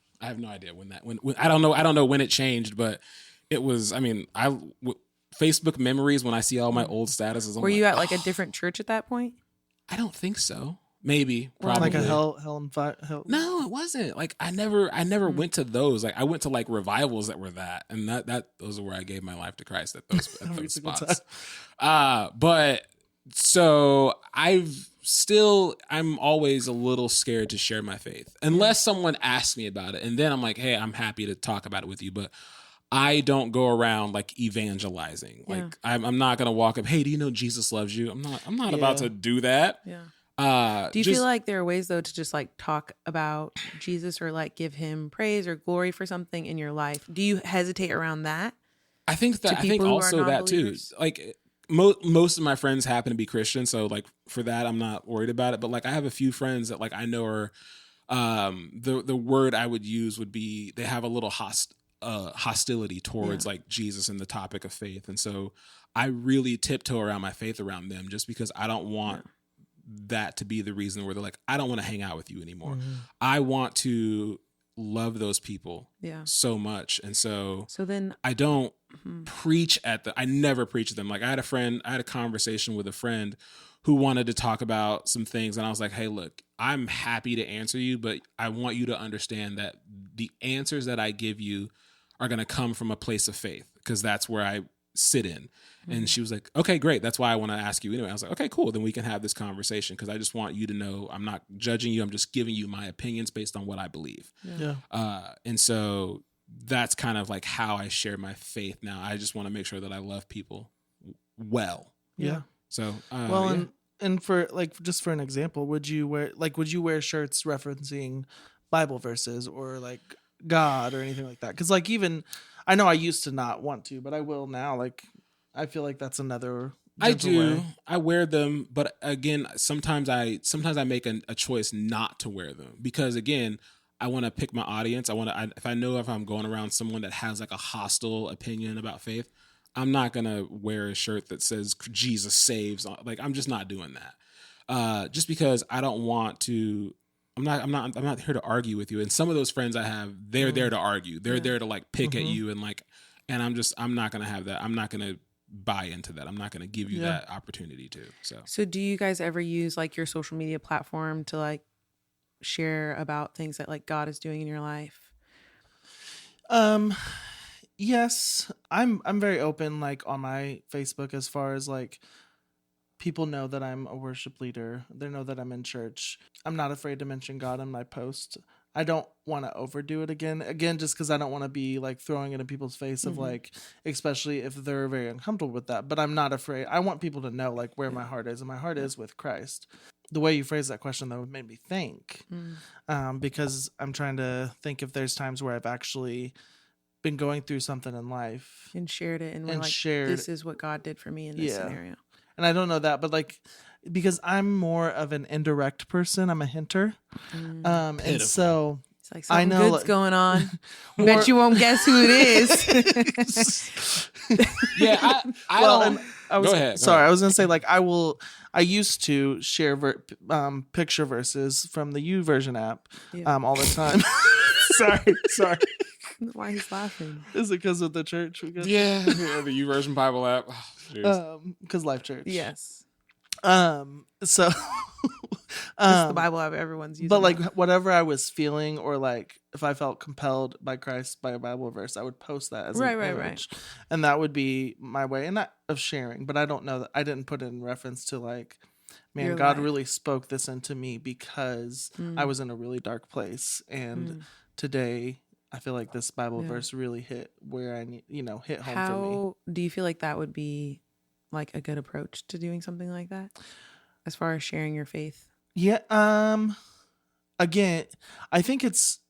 When I don't know when it changed, but it was, I mean, Facebook memories when I see all my old statuses. Were you at like a different church at that point? I don't think so. Maybe, probably. Like a hell and fire. No, it wasn't. Like I never went to those. Like I went to like revivals that were that, and those are where I gave my life to Christ at those spots. But so I'm always a little scared to share my faith unless someone asks me about it, and then I'm like, hey, I'm happy to talk about it with you, but I don't go around like evangelizing. Yeah. Like I'm not gonna walk up, hey, do you know Jesus loves you? I'm not about to do that. Yeah. Do you feel like there are ways though to just like talk about Jesus or like give him praise or glory for something in your life? Do you hesitate around that? I think also that too. Like most of my friends happen to be Christian, so like for that I'm not worried about it. But like I have a few friends that like I know are the word I would use would be they have a little hostility towards like Jesus and the topic of faith, and so I really tiptoe around my faith around them just because I don't want that to be the reason where they're like, I don't want to hang out with you anymore. Mm-hmm. I want to love those people so much. And so then I don't preach I never preach to them. Like I had a conversation with a friend who wanted to talk about some things. And I was like, hey, look, I'm happy to answer you, but I want you to understand that the answers that I give you are going to come from a place of faith because that's where I sit in. And she was like, okay, great. That's why I want to ask you anyway. I was like, okay, cool. Then we can have this conversation because I just want you to know I'm not judging you. I'm just giving you my opinions based on what I believe. Yeah. And so that's kind of like how I share my faith now. I just want to make sure that I love people well. Yeah. So, and for like, just for an example, would you wear shirts referencing Bible verses or like God or anything like that? Because like I know I used to not want to, but I will now. Like, I feel like that's another. I do. way. I wear them, but again, sometimes I make a choice not to wear them because again, I want to pick my audience. If I'm going around someone that has like a hostile opinion about faith, I'm not gonna wear a shirt that says Jesus saves. Like, I'm just not doing that. Just because I don't want to. I'm not here to argue with you. And some of those friends I have, they're there to argue. They're there to like pick at you and I'm not going to have that. I'm not going to buy into that. I'm not going to give you that opportunity to. So do you guys ever use like your social media platform to like share about things that like God is doing in your life? Yes, I'm very open like on my Facebook as far as like people know that I'm a worship leader. They know that I'm in church. I'm not afraid to mention God in my post. I don't want to overdo it again, just because I don't want to be like throwing it in people's face of like, especially if they're very uncomfortable with that. But I'm not afraid. I want people to know like where my heart is, and my heart is with Christ. The way you phrased that question though made me think, because I'm trying to think if there's times where I've actually been going through something in life and shared it, and we're like, this is what God did for me in this scenario. And I don't know that, but like, because I'm more of an indirect person, I'm a hinter. And so it's like something good's going on. Bet you won't guess who it is. Go ahead. Sorry, I was going to say like, I used to share picture verses from the YouVersion app all the time. Sorry. Why he's laughing? Is it because of the church? Yeah, the YouVersion Bible app. Scriptures. Because Life Church. Yes. So This is the Bible app everyone's using. but like whatever I was feeling, or like if I felt compelled by Christ by a Bible verse, I would post that as an image. And that would be my way, and not of sharing, but I don't know that I didn't put it in reference to like, man, Your God life. really spoke this into me because I was in a really dark place, and today I feel like this Bible verse really hit where I need, hit home for me. How do you feel like that would be like a good approach to doing something like that, as far as sharing your faith? Yeah. Again, I think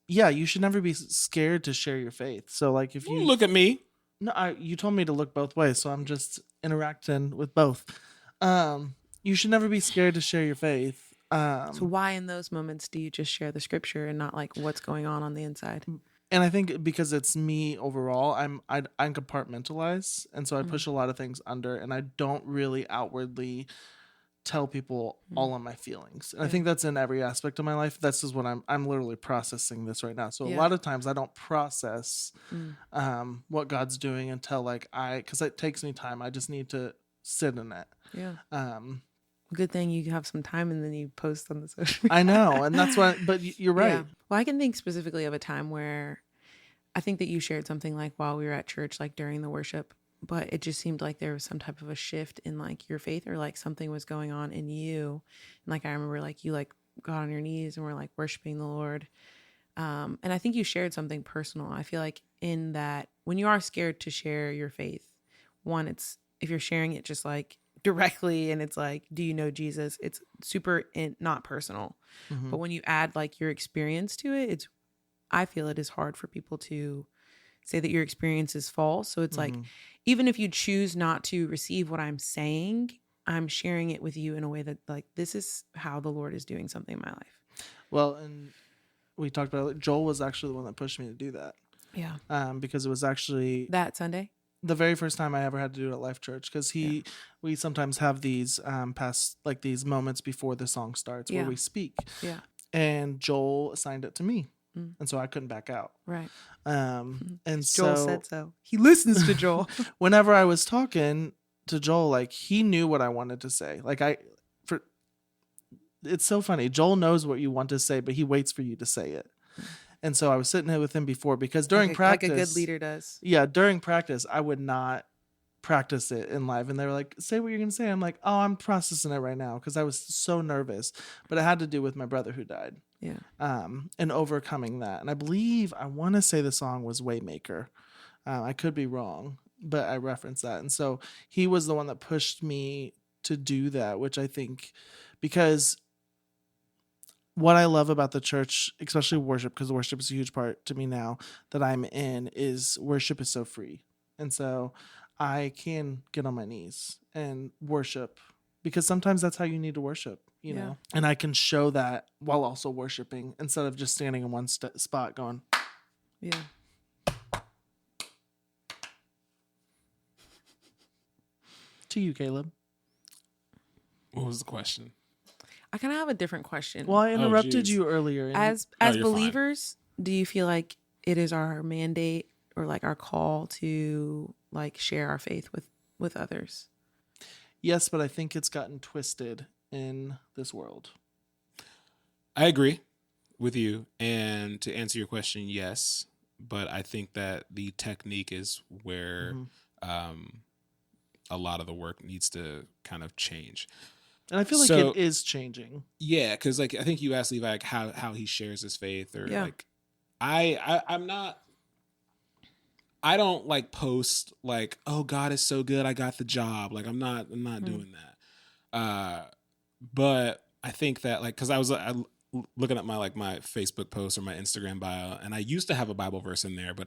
you should never be scared to share your faith. So like if you look at me. No, you told me to look both ways, so I'm just interacting with both. You should never be scared to share your faith. So why in those moments do you just share the scripture and not like what's going on the inside? And I think because it's me overall, I compartmentalize, and so I push a lot of things under, and I don't really outwardly tell people all of my feelings. And I think that's in every aspect of my life. This is what I'm literally processing this right now. So a lot of times I don't process what God's doing until because it takes me time. I just need to sit in it. Yeah. Good thing you have some time and then you post on the social media. I know. And that's why, but you're right. Yeah. Well, I can think specifically of a time where I think that you shared something like while we were at church, like during the worship, but it just seemed like there was some type of a shift in like your faith, or like something was going on in you. And like I remember like you like got on your knees and were like worshiping the Lord. And I think you shared something personal. I feel like in that when you are scared to share your faith, one, it's if you're sharing it just like directly and it's like, do you know Jesus? It's super not personal. But when you add like your experience to it, I feel it is hard for people to say that your experience is false. So it's like, even if you choose not to receive what I'm saying, I'm sharing it with you in a way that like, this is how the Lord is doing something in my life. Well, and we talked about it. Joel was actually the one that pushed me to do that. Yeah. Because it was actually that Sunday, the very first time I ever had to do it at Life Church. Because we sometimes have these these moments before the song starts where we speak. Yeah. And Joel assigned it to me. And so I couldn't back out. Right. And Joel said so. He listens to Joel. Whenever I was talking to Joel, like he knew what I wanted to say. It's so funny. Joel knows what you want to say, but he waits for you to say it. And so I was sitting here with him before because during practice, like a good leader does. Yeah, during practice, I would not practice it in live, and they were like, "Say what you're gonna say." I'm like, "Oh, I'm processing it right now," because I was so nervous. But it had to do with my brother who died. Yeah. And overcoming that. And I want to say the song was Waymaker. I could be wrong, but I referenced that. And so he was the one that pushed me to do that, which I think, because what I love about the church, especially worship, because worship is a huge part to me now that I'm in, is worship is so free. And so I can get on my knees and worship, because sometimes that's how you need to worship. You know, and I can show that while also worshiping instead of just standing in one spot going, yeah. To you, Caleb. What was the question? I kind of have a different question. Well, I interrupted you earlier. As believers, do you feel like it is our mandate or like our call to like share our faith with others? Yes, but I think it's gotten twisted in this world. I agree with you. And to answer your question, yes. But I think that the technique is where a lot of the work needs to kind of change. And I feel like it is changing. Yeah, because like I think you asked Levi like how he shares his faith, or like I'm not. I don't like post like, oh, God is so good, I got the job. Like I'm not doing that. But I think that like, cause I was looking at my Facebook post or my Instagram bio, and I used to have a Bible verse in there, but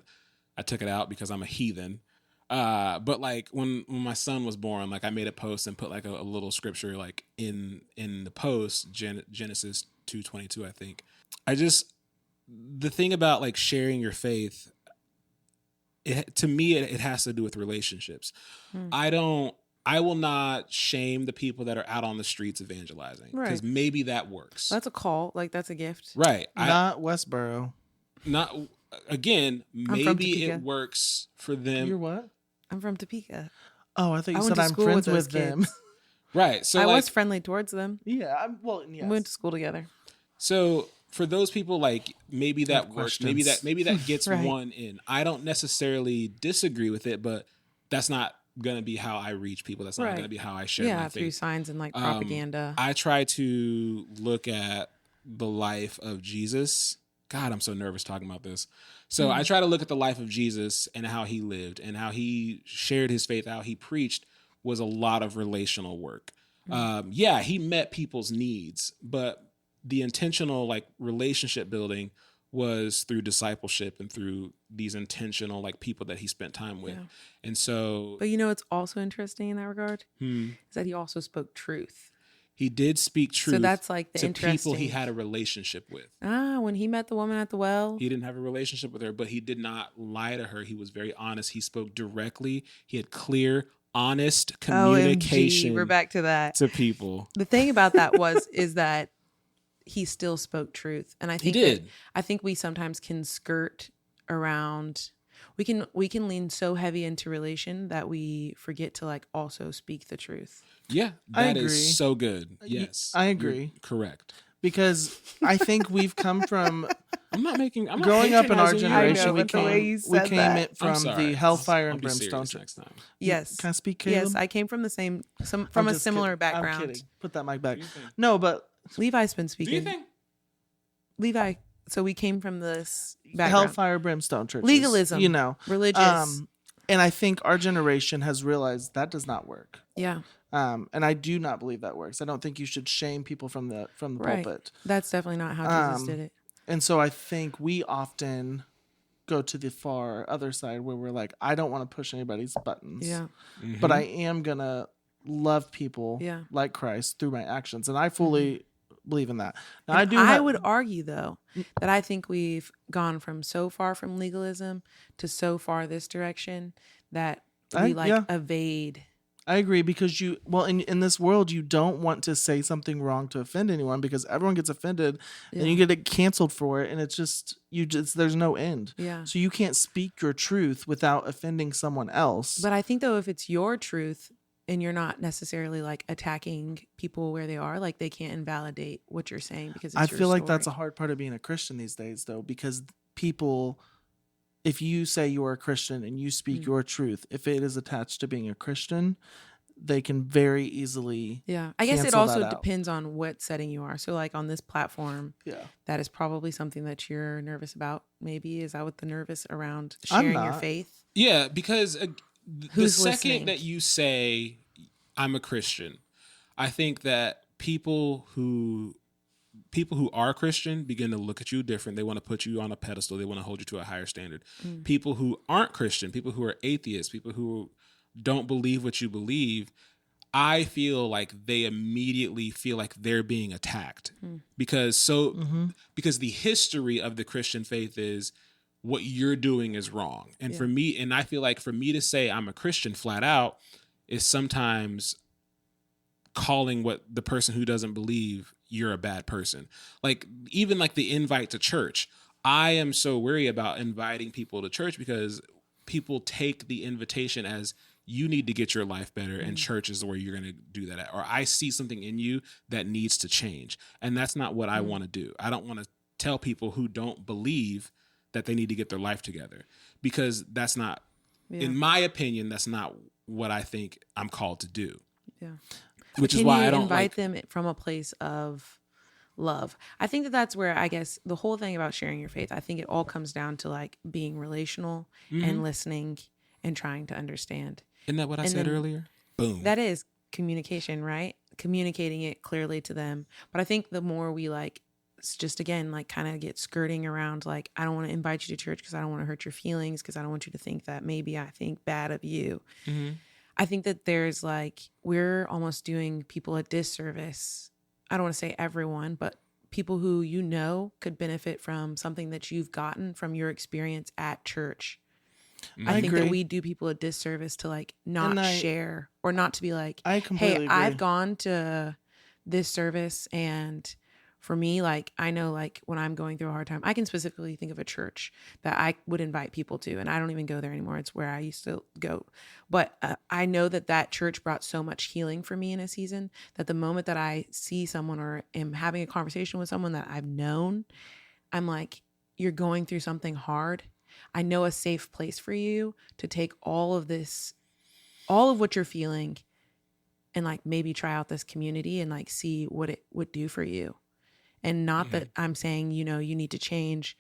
I took it out because I'm a heathen. But like when my son was born, like I made a post and put like a little scripture like in the post, Genesis 2:22, I think. The thing about like sharing your faith, to me, it has to do with relationships. I will not shame the people that are out on the streets evangelizing, because maybe that works. That's a call. Like that's a gift. Right. Not Westboro. Maybe it works for them. You're what? I'm from Topeka. Oh, I thought you I went said to I'm school friends with with those them. kids. Right. So I like, was friendly towards them. Yeah. Yes. We went to school together. so for those people, like maybe that works, maybe that gets Right. one in. I don't necessarily disagree with it, but that's not gonna be how I reach people. That's not Right. gonna be how I share my Through faith. signs and like propaganda. I try to look at the life of Jesus. God, I'm so nervous talking about this. So I try to look at the life of Jesus and how he lived and how he shared his faith, how he preached was a lot of relational work. Yeah, he met people's needs, but the intentional like relationship building was through discipleship and through these intentional like people that he spent time with. Yeah. And so But it's also interesting in that regard is that he also spoke truth. he did speak truth So that's like the to interesting. people he had a relationship with. When he met the woman at the well. He didn't have a relationship with her, but he did not lie to her. He was very honest. He spoke directly. He had clear, honest communication. OMG, we're back to that. To people. The thing about that is that he still spoke truth, and I think He did. I think we sometimes can skirt around. We can lean so heavy into relation that we forget to like also speak the truth. Yeah, I that agree. is so good. Yes, I agree. You're correct. Because I think we've come from I'm not growing up in our patronizing you. generation. I know, We but the way you came said that. it from I'm sorry. the hellfire I'll and be serious brimstone. next time. Yes. Can I speak, Caleb? Yes, I came from the same from I'm a just similar kidding. background. I'm kidding. Put that mic back. Do you think? No, but Levi's been Do speaking. you think? Levi. So we came from this background. hellfire brimstone churches, Legalism. Religious. And I think our generation has realized that does not work. Yeah. And I do not believe that works. I don't think you should shame people from the Right. pulpit. That's definitely not how Jesus did it. And so I think we often go to the far other side where we're like, I don't want to push anybody's buttons. Yeah. But I am gonna love people Yeah. like Christ through my actions. And I fully believe in that. Now And I I would argue though that I think we've gone from so far from legalism to so far this direction that we evade. I agree because in this world you don't want to say something wrong to offend anyone because everyone gets offended and you get it canceled for it and it's just there's no end. Yeah. So you can't speak your truth without offending someone else. But I think though if it's your truth and you're not necessarily like attacking people where they are, like they can't invalidate what you're saying because it's I your feel like story. that's a hard part of being a Christian these days though because people, if you say you're a Christian and you speak your truth, if it is attached to being a Christian, they can very easily I guess it cancel also that out. depends on what setting you are. So like on this platform, that is probably something that you're nervous about. Maybe is that what the nervous around sharing your faith? Yeah, because the Who's second listening? that you say I'm a Christian, I think that people who are Christian begin to look at you different. They want to put you on a pedestal. They want to hold you to a higher standard. People who aren't Christian, people who are atheists, people who don't believe what you believe, I feel like they immediately feel like they're being attacked because the history of the Christian faith is what you're doing is wrong. And for me, and I feel like for me to say I'm a Christian flat out is sometimes calling what the person who doesn't believe you're a bad person. Like even like the invite to church. I am so worried about inviting people to church because people take the invitation as you need to get your life better and church is where you're going to do that at. Or I see something in you that needs to change. And that's not what I want to do. I don't want to tell people who don't believe that they need to get their life together because that's not, in my opinion, that's not what I think I'm called to do. Yeah. Which is why I don't invite them from a place of love. I think that's where I guess the whole thing about sharing your faith, I think it all comes down to like being relational and listening and trying to understand. Isn't that what I said earlier? Boom. That is communication, right? Communicating it clearly to them. But I think the more we like, just again, like kind of get skirting around, like, I don't want to invite you to church because I don't want to hurt your feelings because I don't want you to think that maybe I think bad of you. I think that there's like, we're almost doing people a disservice. I don't want to say everyone, but people who you know could benefit from something that you've gotten from your experience at church. I think that we do people a disservice to like not share or not to be like, I completely hey, agree. I've gone to this service and for me, like, I know, like, when I'm going through a hard time, I can specifically think of a church that I would invite people to, and I don't even go there anymore. It's where I used to go. But I know that church brought so much healing for me in a season that the moment that I see someone or am having a conversation with someone that I've known, I'm like, you're going through something hard. I know a safe place for you to take all of what you're feeling and like maybe try out this community and like see what it would do for you. And not that I'm saying, you need to change,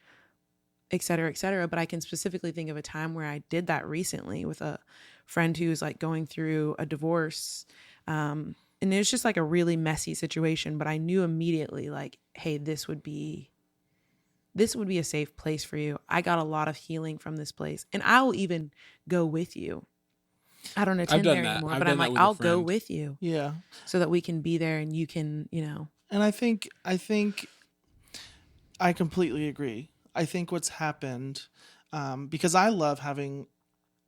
et cetera, but I can specifically think of a time where I did that recently with a friend who's like going through a divorce. And it was just like a really messy situation, but I knew immediately like, hey, this would be a safe place for you. I got a lot of healing from this place, and I'll even go with you. I don't attend there anymore, but I'm like, I'll go with you. Yeah. So that we can be there and you can, And I think I completely agree. I think what's happened, because I love having,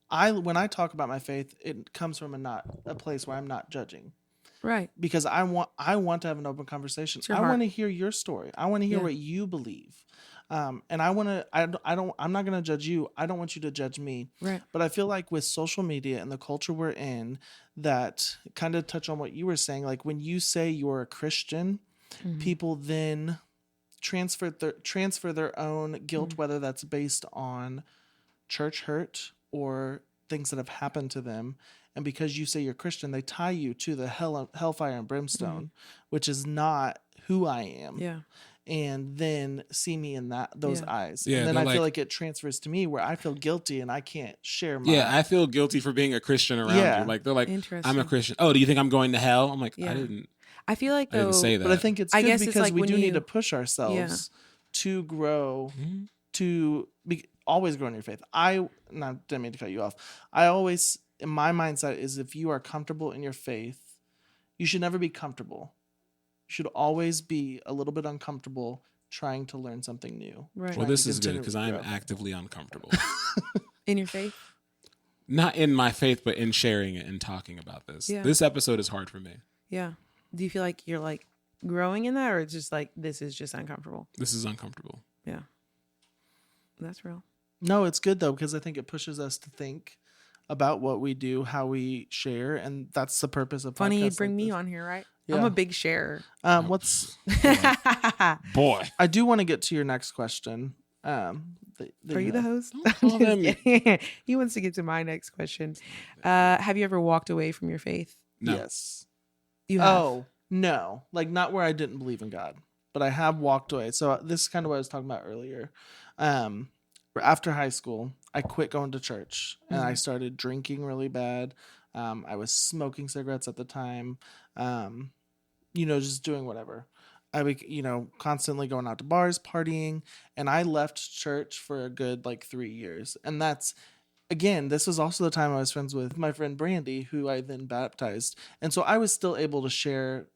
when I talk about my faith, it comes from a place where I'm not judging. Right. Because I want to have an open conversation. I want to hear your story. I want to hear what you believe. And I'm not going to judge you. I don't want you to judge me. Right. But I feel like with social media and the culture we're in, that kind of touch on what you were saying, like when you say you're a Christian, people then transfer their own guilt, whether that's based on church hurt or things that have happened to them. And because you say you're Christian, they tie you to the hellfire and brimstone, which is not who I am. Yeah. And then see me in those eyes. Yeah, and then I feel like it transfers to me where I feel guilty and I can't share my... Yeah, I feel guilty for being a Christian around you. Like, they're like, I'm a Christian. Oh, do you think I'm going to hell? I'm like, I didn't say that. But I think it's good because like we do need to push ourselves to grow, to always grow in your faith. Didn't mean to cut you off. In my mindset is if you are comfortable in your faith, you should never be comfortable. You should always be a little bit uncomfortable trying to learn something new. Right. Well, this is good because I'm actively uncomfortable. In your faith? Not in my faith, but in sharing it and talking about this. Yeah. This episode is hard for me. Yeah. Do you feel like you're like growing in that, or it's just like this is just uncomfortable? This is uncomfortable. Yeah. That's real. No, it's good though, because I think it pushes us to think about what we do, how we share, and that's the purpose of Funny you bring like me this. on here, right? Yeah. I'm a big sharer. Boy. I do want to get to your next question. Are you the host? He wants to get to my next question. Have you ever walked away from your faith? No. Yes. You have? Oh, no. Like, not where I didn't believe in God, but I have walked away. So this is kind of what I was talking about earlier. After high school, I quit going to church and I started drinking really bad. I was smoking cigarettes at the time, just doing whatever. I would, constantly going out to bars, partying, and I left church for a good 3 years. And this was also the time I was friends with my friend Brandy, who I then baptized. And so I was still able to share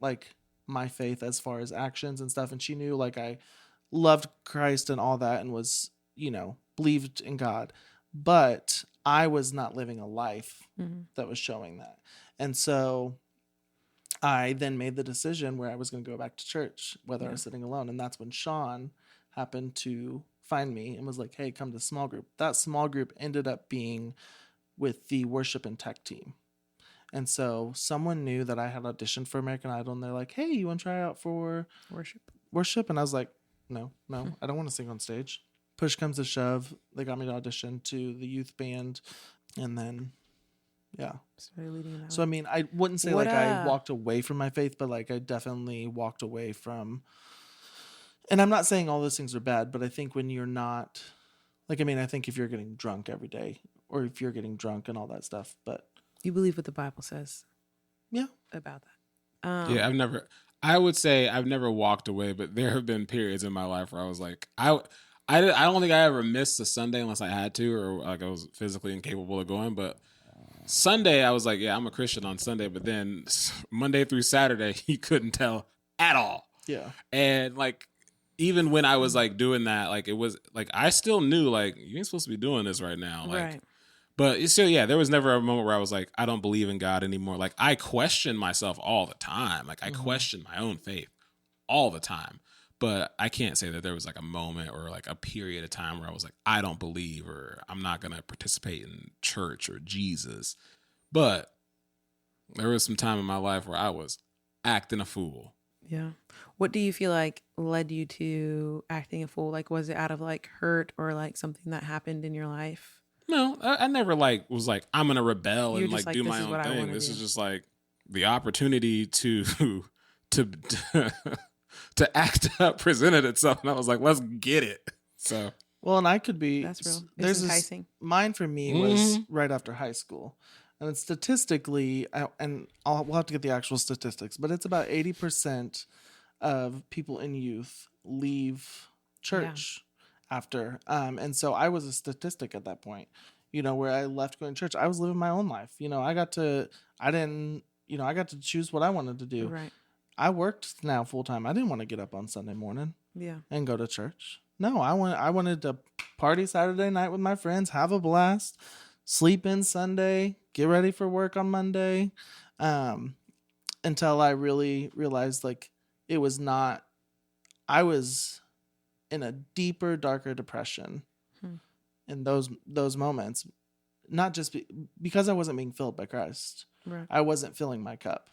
my faith as far as actions and stuff. And she knew I loved Christ and all that and was, believed in God. But I was not living a life that was showing that. And so I then made the decision where I was going to go back to church, whether I was sitting alone. And that's when Sean happened to find me and was like, hey, come to small group. That small group ended up being with the worship and tech team. And so someone knew that I had auditioned for American Idol and they're like, hey, you want to try out for worship? And I was like, no, I don't want to sing on stage. Push comes to shove. They got me to audition to the youth band. And then, yeah. So, I mean, I wouldn't say I walked away from my faith, but I definitely walked away from, and I'm not saying all those things are bad, but I think when you're not, I think if you're getting drunk every day or if you're getting drunk and all that stuff, but. You believe what the Bible says. Yeah. About that. Yeah, I would say I've never walked away, but there have been periods in my life where I was like, I don't think I ever missed a Sunday unless I had to, or I was physically incapable of going. But Sunday, I was like, yeah, I'm a Christian on Sunday. But then Monday through Saturday, you couldn't tell at all. Yeah. And even when I was doing that, it was I still knew you ain't supposed to be doing this right now. Right. But still, yeah, there was never a moment where I was like, I don't believe in God anymore. I question myself all the time. I question my own faith all the time. But I can't say that there was like a moment or like a period of time where I was like, I don't believe, or I'm not going to participate in church or Jesus. But there was some time in my life where I was acting a fool. Yeah. What do you feel like led you to acting a fool? Like, was it out of like hurt or like something that happened in your life? No, I never like was like, I'm going to rebel You're and just like like, do this my is own what I thing. wanna This do. is just like the opportunity to to act up presented itself. And I was like, let's get it. So, Well, and I could be. That's real. It's There's enticing. mine for me was right after high school, and it's statistically, we'll have to get the actual statistics, but it's about 80% of people in youth leave church after, and so I was a statistic at that point. Where I left going to church, I was living my own life. I got to choose what I wanted to do. Right. I worked now full time. I didn't want to get up on Sunday morning Yeah. and go to church. No, I wanted to party Saturday night with my friends, have a blast, sleep in Sunday, get ready for work on Monday, until I really realized like it was not. I was in a deeper, darker depression in those moments, not just because I wasn't being filled by Christ. Right. I wasn't filling my cup.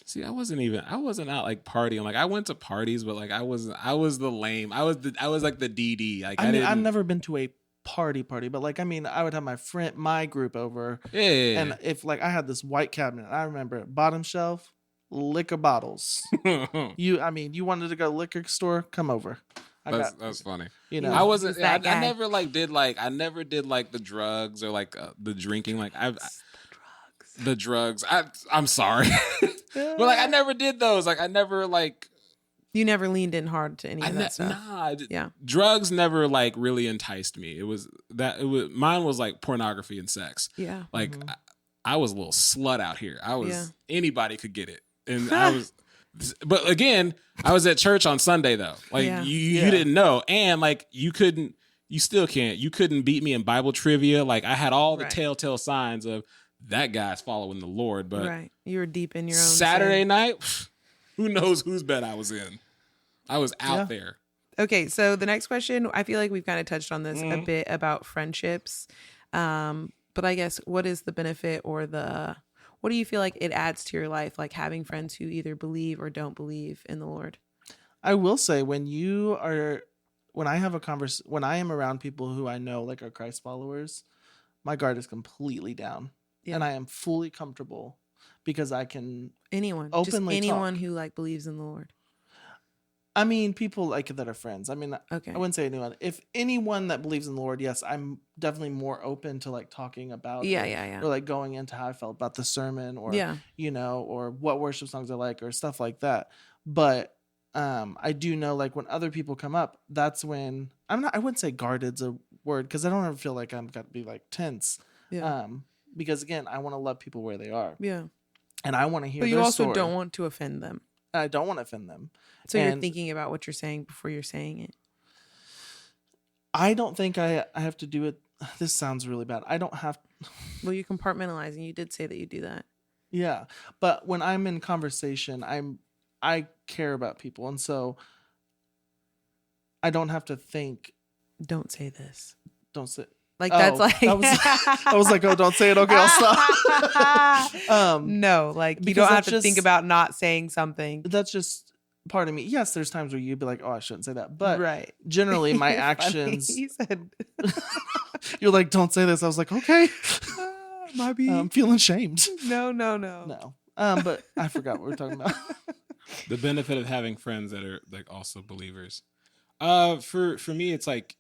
see, I wasn't out like partying. Like I went to parties, but like I was the lame. I was like the DD. Like I've never been to a party, but like, I would have my group over. Yeah. And if like I had this white cabinet, I remember bottom shelf, liquor bottles. You wanted to go to the liquor store, come over. That's funny. I wasn't. He's that guy. I never did like the drugs or like the drinking. Like the drugs. I'm sorry, but like I never did those. Like I never like. You never leaned in hard to any of that stuff. Nah. Yeah. Drugs never like really enticed me. Mine was like pornography and sex. Yeah. Like I was a little slut out here. Anybody could get it, and but again, I was at church on Sunday though. Like you didn't know, and like you still can't. You couldn't beat me in Bible trivia. Like I had all the telltale signs of that guy's following the Lord. But you were deep in your own Saturday sin. night, who knows whose bed I was in? I was out there. Okay, so the next question, I feel like we've kind of touched on this a bit about friendships, but I guess what is the benefit or what do you feel like it adds to your life, like having friends who either believe or don't believe in the Lord? I will say when I am around people who I know like are Christ followers, my guard is completely down, and I am fully comfortable because I can openly talk. Who like believes in the Lord. I mean, people like that are friends. I mean, okay. I wouldn't say anyone. If anyone that believes in the Lord, yes, I'm definitely more open to like talking about Yeah. or like going into how I felt about the sermon or, or what worship songs I like or stuff like that. But I do know like when other people come up, that's when I wouldn't say guarded's a word because I don't ever feel like I'm got to be like tense. Yeah. Because again, I want to love people where they are. Yeah. And I want to hear But you their also story. don't want to offend them. I don't want to offend them. So you're thinking about what you're saying before you're saying it. I don't think I have to do it. This sounds really bad. I don't have. Well, you're compartmentalizing. You did say that you do that. Yeah. But when I'm in conversation, I care about people. And so I don't have to think. Don't say this. Don't say. Like that's like I was like, oh, don't say it. Okay, I'll stop. No, like you don't have to think about not saying something. That's just part of me. Yes, there's times where you'd be like, oh, I shouldn't say that. But generally my actions. He said, you're like, don't say this. I was like, okay. I'm feeling shamed. No. But I forgot what we were talking about. The benefit of having friends that are like also believers. For me, it's like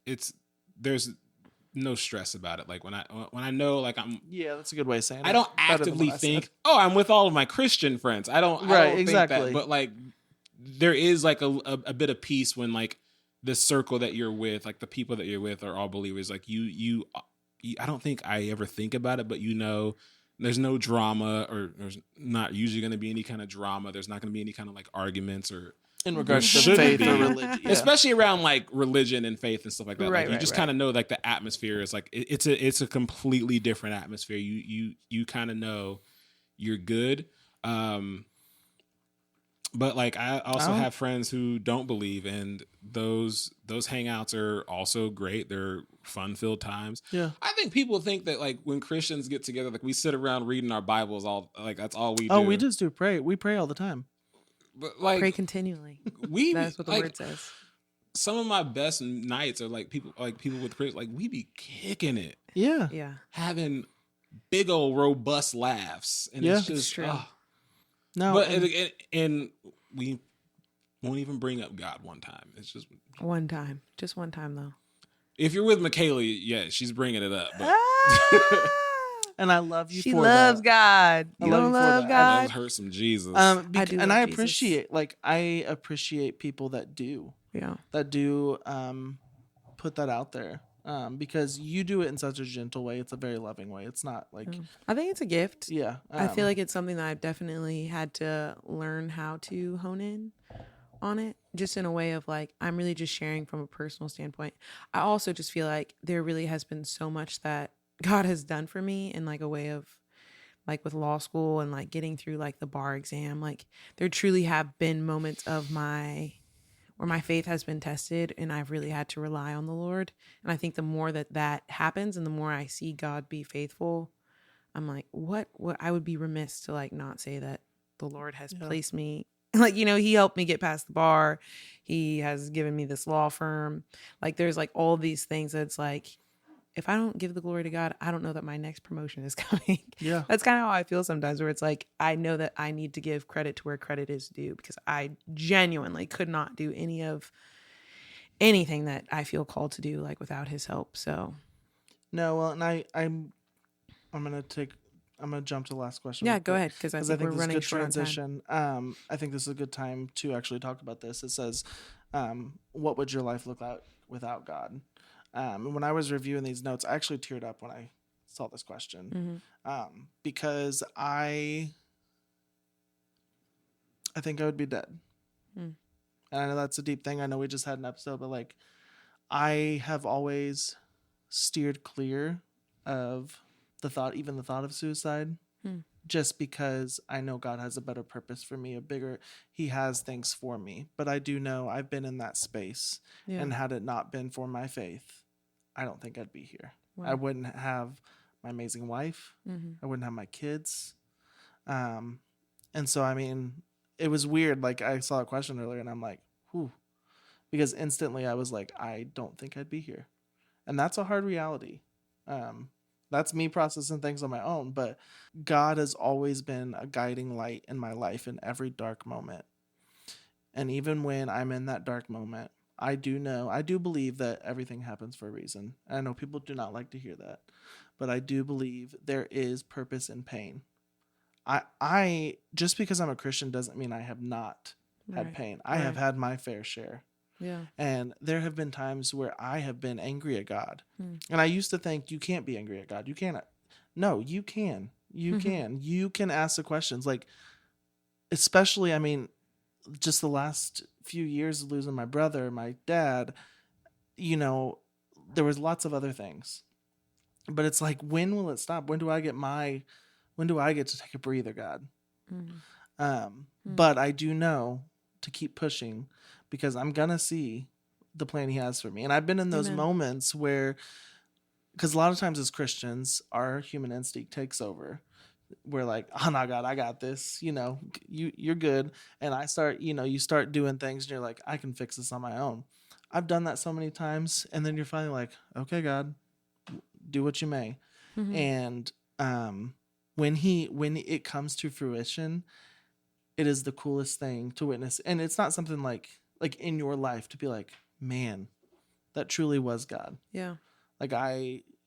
there's no stress about it. Like when I know like I'm that's a good way of saying it. I don't actively think, I'm with all of my Christian friends. I don't think exactly that, but like there is like a bit of peace when like the circle that you're with, like the people that you're with are all believers. Like you I don't think I ever think about it, but there's no drama, or there's not usually going to be any kind of drama. There's not going to be any kind of like arguments or in regards to faith or religion, especially around like religion and faith and stuff like that. Like, you just kind of know like the atmosphere is like it's a completely different atmosphere. You kind of know you're good. But like I also have friends who don't believe, and those hangouts are also great. They're fun-filled times. Yeah. I think people think that like when Christians get together, like we sit around reading our Bibles all like that's all we do. Oh, we just do pray. We pray all the time. But like Pray continually. we That's what the like, word says. Some of my best nights are like people with Chris. Like we be kicking it. Yeah. Yeah. Having big old robust laughs, and Yeah. it's just It's true. No, But and- and we won't even bring up God one time. It's just One time. Just one time, though. if you're with Mikaela, yeah, she's bringing it up. But and I love you She for loves that. God. I You love don't you for love that. God? loves her some Jesus. I do and love I Jesus. appreciate people that do Yeah. put that out there. Because you do it in such a gentle way. It's a very loving way. It's not like, I think it's a gift. yeah. I feel like it's something that I've definitely had to learn how to hone in on it, just in a way of like, I'm really just sharing from a personal standpoint. I also just feel like there really has been so much that God has done for me in like a way of like with law school and like getting through like the bar exam. Like there truly have been moments of where my faith has been tested and I've really had to rely on the Lord. And I think the more that happens and the more I see God be faithful, I'm like, what I would be remiss to like not say that the Lord has placed me, like, you know, he helped me get past the bar. He has given me this law firm. Like there's like all these things that's like, if I don't give the glory to God, I don't know that my next promotion is coming. Yeah. That's kind of how I feel sometimes, where it's like, I know that I need to give credit to where credit is due, because I genuinely could not do anything that I feel called to do like without his help. So No, well, and I'm gonna jump to the last question. yeah, real go quick, ahead, because I because think we're this is a running good short on time. transition. I think this is a good time to actually talk about this. It says, what would your life look like without God? And when I was reviewing these notes, I actually teared up when I saw this question, because I think I would be dead. And I know that's a deep thing. I know we just had an episode, but like, I have always steered clear of even the thought of suicide, just because I know God has a better purpose for me, he has things for me. But I do know I've been in that space, and had it not been for my faith, I don't think I'd be here. Wow. I wouldn't have my amazing wife. I wouldn't have my kids. And so, I mean, it was weird. Like, I saw a question earlier and I'm like, whew, because instantly I was like, I don't think I'd be here. And that's a hard reality. That's me processing things on my own, but God has always been a guiding light in my life in every dark moment. And even when I'm in that dark moment, I do believe that everything happens for a reason. And I know people do not like to hear that, but I do believe there is purpose in pain. I just because I'm a Christian doesn't mean I have not had pain. I have had my fair share. Yeah. And there have been times where I have been angry at God. And I used to think, you can't be angry at God. You cannot. No, you can. You can. You can ask the questions. Like, especially, I mean, just the last few years of losing my brother, my dad, you know, there was lots of other things. But it's like, when will it stop? When do I get to take a breather, God? But I do know to keep pushing, because I'm going to see the plan he has for me. And I've been in those moments where, because a lot of times as Christians, our human instinct takes over. We're like, oh no, God, I got this. You know, you're good. And I start, you start doing things and you're like, I can fix this on my own. I've done that so many times. And then you're finally like, okay, God, do what you may. And when it comes to fruition, it is the coolest thing to witness. And it's not something like in your life to be like, man, that truly was God. Yeah. Like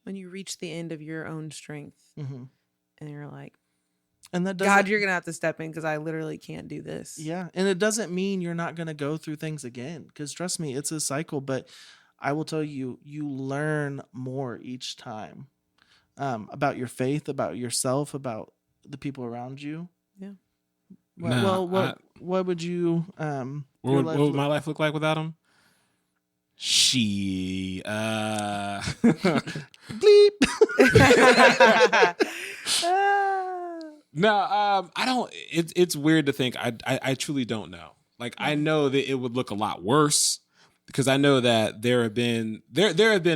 when you reach the end of your own strength and you're like, and that God, you're going to have to step in, because I literally can't do this. Yeah. And it doesn't mean you're not going to go through things again, because trust me, it's a cycle. But I will tell you, you learn more each time about your faith, about yourself, about the people around you. Yeah. What would you what would my life look like without him? Bleep. No, I don't. It's weird to think. I truly don't know. Like I know that it would look a lot worse because I know that there have been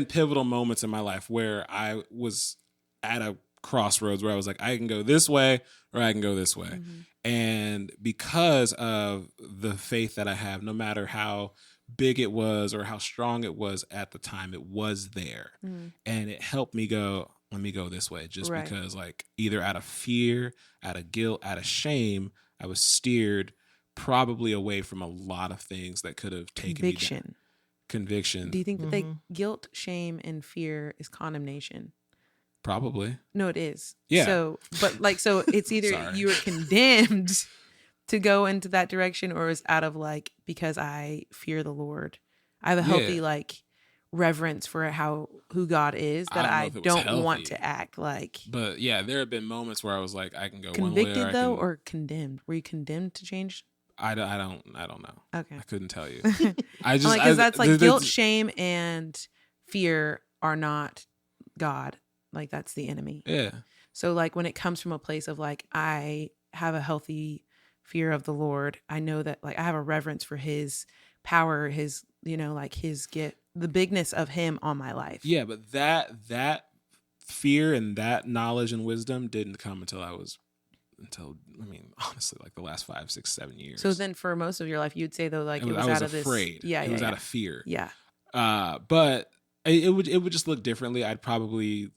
pivotal moments in my life where I was at a crossroads where I was like, I can go this way or I can go this way. And because of the faith that I have, no matter how big it was or how strong it was at the time, it was there. And it helped me go, let me go this way, just because like either out of fear, out of guilt, out of shame, I was steered probably away from a lot of things that could have taken me down. Conviction. Do you think that guilt, shame, and fear is condemnation? Probably. No, it is. Yeah. So it's either you were condemned to go into that direction, or it's out of like, because I fear the Lord. I have a healthy like reverence for who God is, that I don't want to act like. But yeah, there have been moments where I was like, I can go convicted one way though, or condemned. Were you condemned to change? I don't know. Okay. I couldn't tell you. Because that's like guilt, shame, and fear are not God. Like that's the enemy. Yeah. So like when it comes from a place of like, I have a healthy fear of the Lord, I know that like I have a reverence for his power, his, like his gift, the bigness of him on my life. Yeah, but that fear and that knowledge and wisdom didn't come until honestly, like the last 5, 6, 7 years. So then for most of your life, you'd say though, like it was out of afraid. This. Yeah, it was out of fear. Yeah. But it would just look differently. I'd probably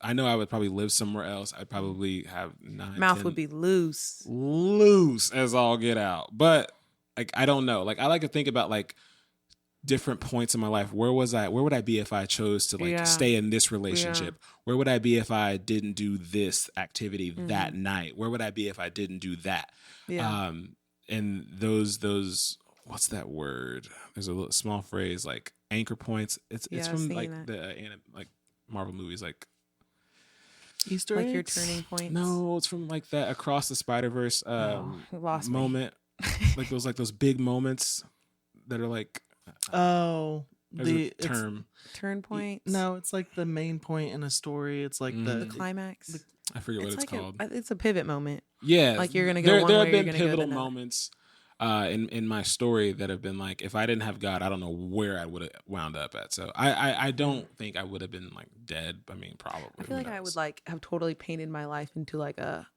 I know I would probably live somewhere else. I'd probably have mouth would be loose as all get out. But like I don't know. Like I like to think about like different points in my life. Where would I be if I chose to stay in this relationship? Where would I be if I didn't do this activity that night? Where would I be if I didn't do that? And those what's that word? There's a little small phrase like anchor points. It's from like the like Marvel movies, like Easter like eggs? your turning points. No, it's from like that Across the Spider-Verse moment. like those big moments that are like the term. Turn point. No, it's like the main point in a story. It's like the climax. I forget what it's called. It's a pivot moment. Yeah, like you're gonna go one way. There have been pivotal moments in my story that have been like, if I didn't have God, I don't know where I would have wound up at. So I don't think I would have been like dead. I mean, probably. I feel like I would like have totally painted my life into like a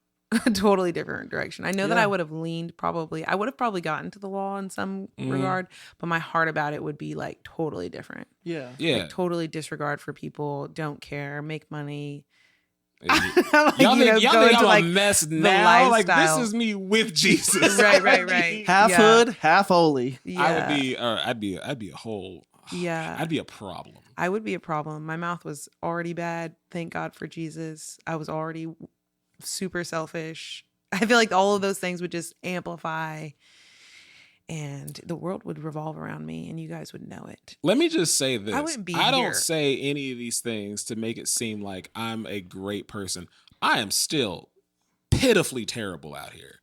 totally different direction. I know that I would have leaned I would have probably gotten to the law in some regard, but my heart about it would be like totally different. Yeah. Like, totally disregard for people, don't care, make money. Y'all think I'm a mess now? Like this is me with Jesus. right. Half hood, half holy. Yeah. I'd be a whole. Yeah. I'd be a problem. I would be a problem. My mouth was already bad. Thank God for Jesus. I was already super selfish. I feel like all of those things would just amplify, and the world would revolve around me, and you guys would know it. Let me just say this. I don't say any of these things to make it seem like I'm a great person. I am still pitifully terrible out here.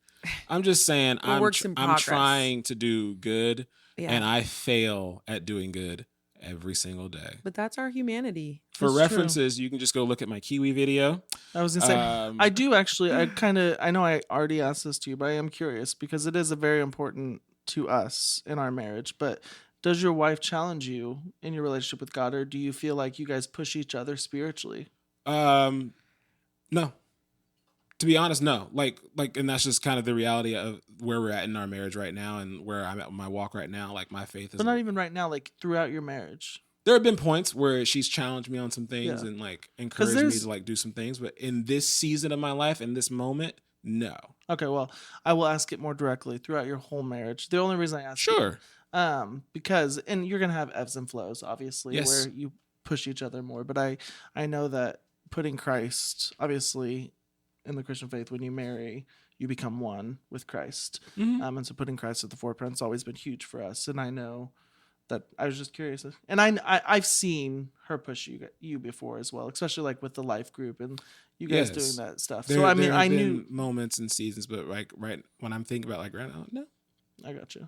I'm just saying I'm trying to do good, and I fail at doing good every single day. But that's our humanity. For references, you can just go look at my Kiwi video. I was gonna say, I do actually. I know I already asked this to you, but I am curious because it is a very important to us in our marriage. But does your wife challenge you in your relationship with God, or do you feel like you guys push each other spiritually? No. To be honest, no. Like, and that's just kind of the reality of where we're at in our marriage right now, and where I'm at with my walk right now. Like, my faith is. But not even right now. Like throughout your marriage. There have been points where she's challenged me on some things and like encouraged me to like do some things, but in this season of my life, in this moment, no. Okay, well, I will ask it more directly throughout your whole marriage. The only reason I ask, because and you're gonna have ebbs and flows, obviously, where you push each other more. But I know that putting Christ, obviously, in the Christian faith, when you marry, you become one with Christ, and so putting Christ at the forefront has always been huge for us. And I know that I was just curious, and I've seen her push you before as well, especially like with the life group and you guys doing that stuff. So I mean, I knew moments and seasons, but like right when I'm thinking about like right now, no, I got you.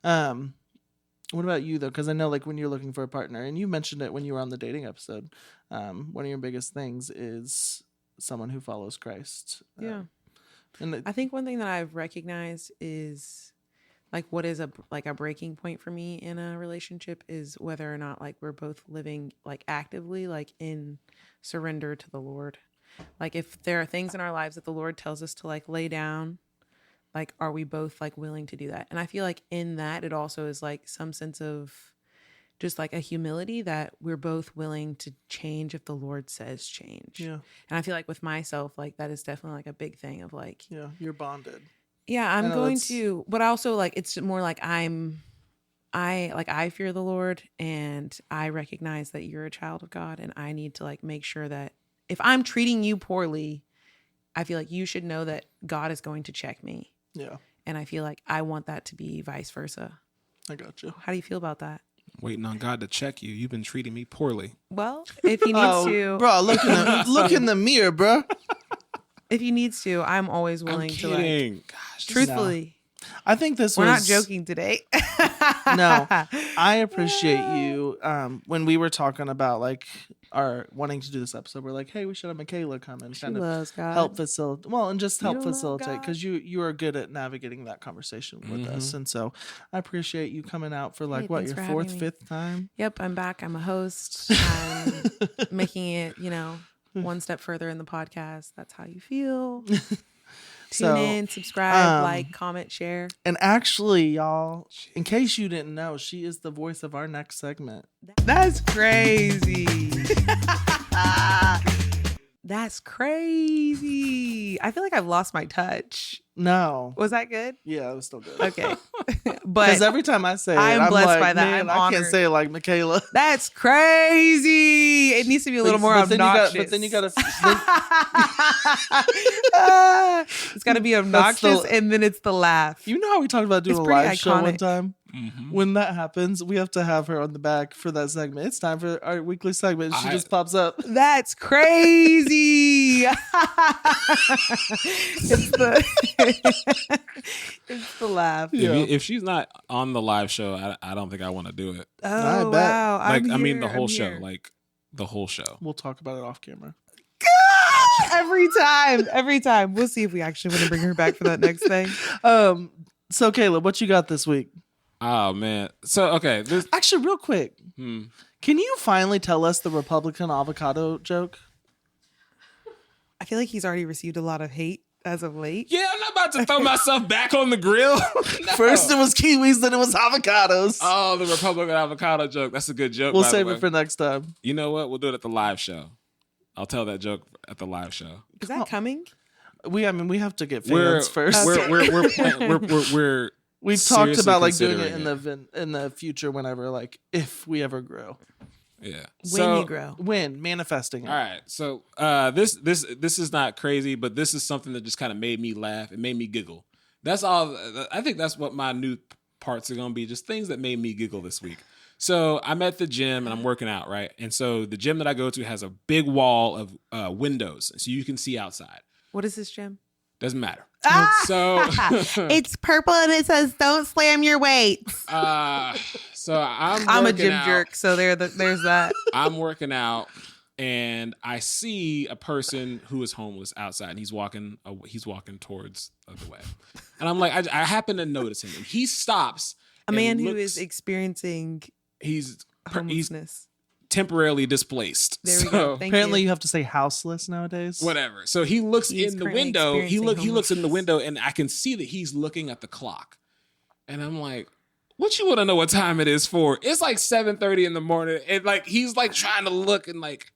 What about you though? Because I know like when you're looking for a partner, and you mentioned it when you were on the dating episode, one of your biggest things is someone who follows Christ. And I think one thing that I've recognized is like what is a breaking point for me in a relationship is whether or not like we're both living like actively like in surrender to the Lord. Like if there are things in our lives that the Lord tells us to like lay down, like are we both like willing to do that? And I feel like in that it also is like some sense of just like a humility that we're both willing to change if the Lord says change. yeah, And I feel like with myself, like that is definitely like a big thing of like, yeah, you're bonded. yeah, I I'm know going that's- to, but also like it's more like I fear the Lord and I recognize that you're a child of God and I need to like make sure that if I'm treating you poorly, I feel like you should know that God is going to check me. Yeah, And I feel like I want that to be vice versa. I got you. How do you feel about that? Waiting on God to check you. You've been treating me poorly. Well, if he needs to, bro, look in the mirror, bro. if he needs to, I'm always willing I'm to like, kidding. Gosh, truthfully, I think this we're not was joking today. No, I appreciate you. When we were talking about like our wanting to do this episode, we're like, hey, we should have Mikaela come and She kind of loves God. help facilitate. Well, and just You help don't love facilitate God? because you are good at navigating that conversation with us, and so I appreciate you coming out for like Hey, what thanks your for fourth, having me. fifth time. Yep, I'm back. I'm a host. I'm making it, one step further in the podcast. That's how you feel. Tune So, in, subscribe, um, like, comment, share. And actually, y'all, in case you didn't know, she is the voice of our next segment. That's crazy. That's crazy. I feel like I've lost my touch. No, Was that good? yeah, it was still good. Okay. But Because every time I say it, I'm I'm blessed like, by that. man, I'm I can't honored. say it like Mikaela. that's crazy. It needs to be a little more obnoxious. But then you got to. It's got to be obnoxious, the- and then it's the laugh. You know how we talked about doing It's a pretty live show one iconic. time? When that happens, we have to have her on the back for that segment. It's time for our weekly segment. She just pops up. That's crazy. it's the it's the laugh. Yeah. If she's not on the live show, I don't think I want to do it. Oh bet. wow! Like, I'm I mean, here, the whole I'm show. here. Like, the whole show. We'll talk about it off camera. every time. We'll see if we actually want to bring her back for that next thing. So Caleb, what you got this week? Oh, man. So, okay. This, Actually, real quick, can you finally tell us the Republican avocado joke? I feel like he's already received a lot of hate as of late. yeah, I'm not about to throw myself back on the grill. No. First it was kiwis, then it was avocados. Oh, the Republican avocado joke. That's a good joke. We'll by the save way. it for next time. You know what? We'll do it at the live show. I'll tell that joke at the live show. Is that coming? We have to get fans first. We're We've talked seriously about like doing it considering in the future whenever, like if we ever grow. yeah. When you grow. When manifesting it. All right. So this is not crazy, but this is something that just kind of made me laugh. It made me giggle. That's all. I think that's what my new parts are gonna be. Just things that made me giggle this week. So I'm at the gym and I'm working out, right? And so the gym that I go to has a big wall of windows, so you can see outside. What is this, Jim? Doesn't matter. Ah! So It's purple and it says "Don't slam your weights." so I'm a working gym out. jerk, so there's that. I'm working out and I see a person who is homeless outside and he's walking towards the way. And I'm like, I happen to notice him and he stops. A man and who looks- is experiencing he's homelessness. temporarily displaced. There we So go. Thank Apparently you. you have to say houseless nowadays. whatever. So he looks He's in the currently window. He experiencing looks in the homelessness. window and I can see that he's looking at the clock. And I'm like, what you want to know what time it is for? It's like 7:30 in the morning. And like he's like trying to look and like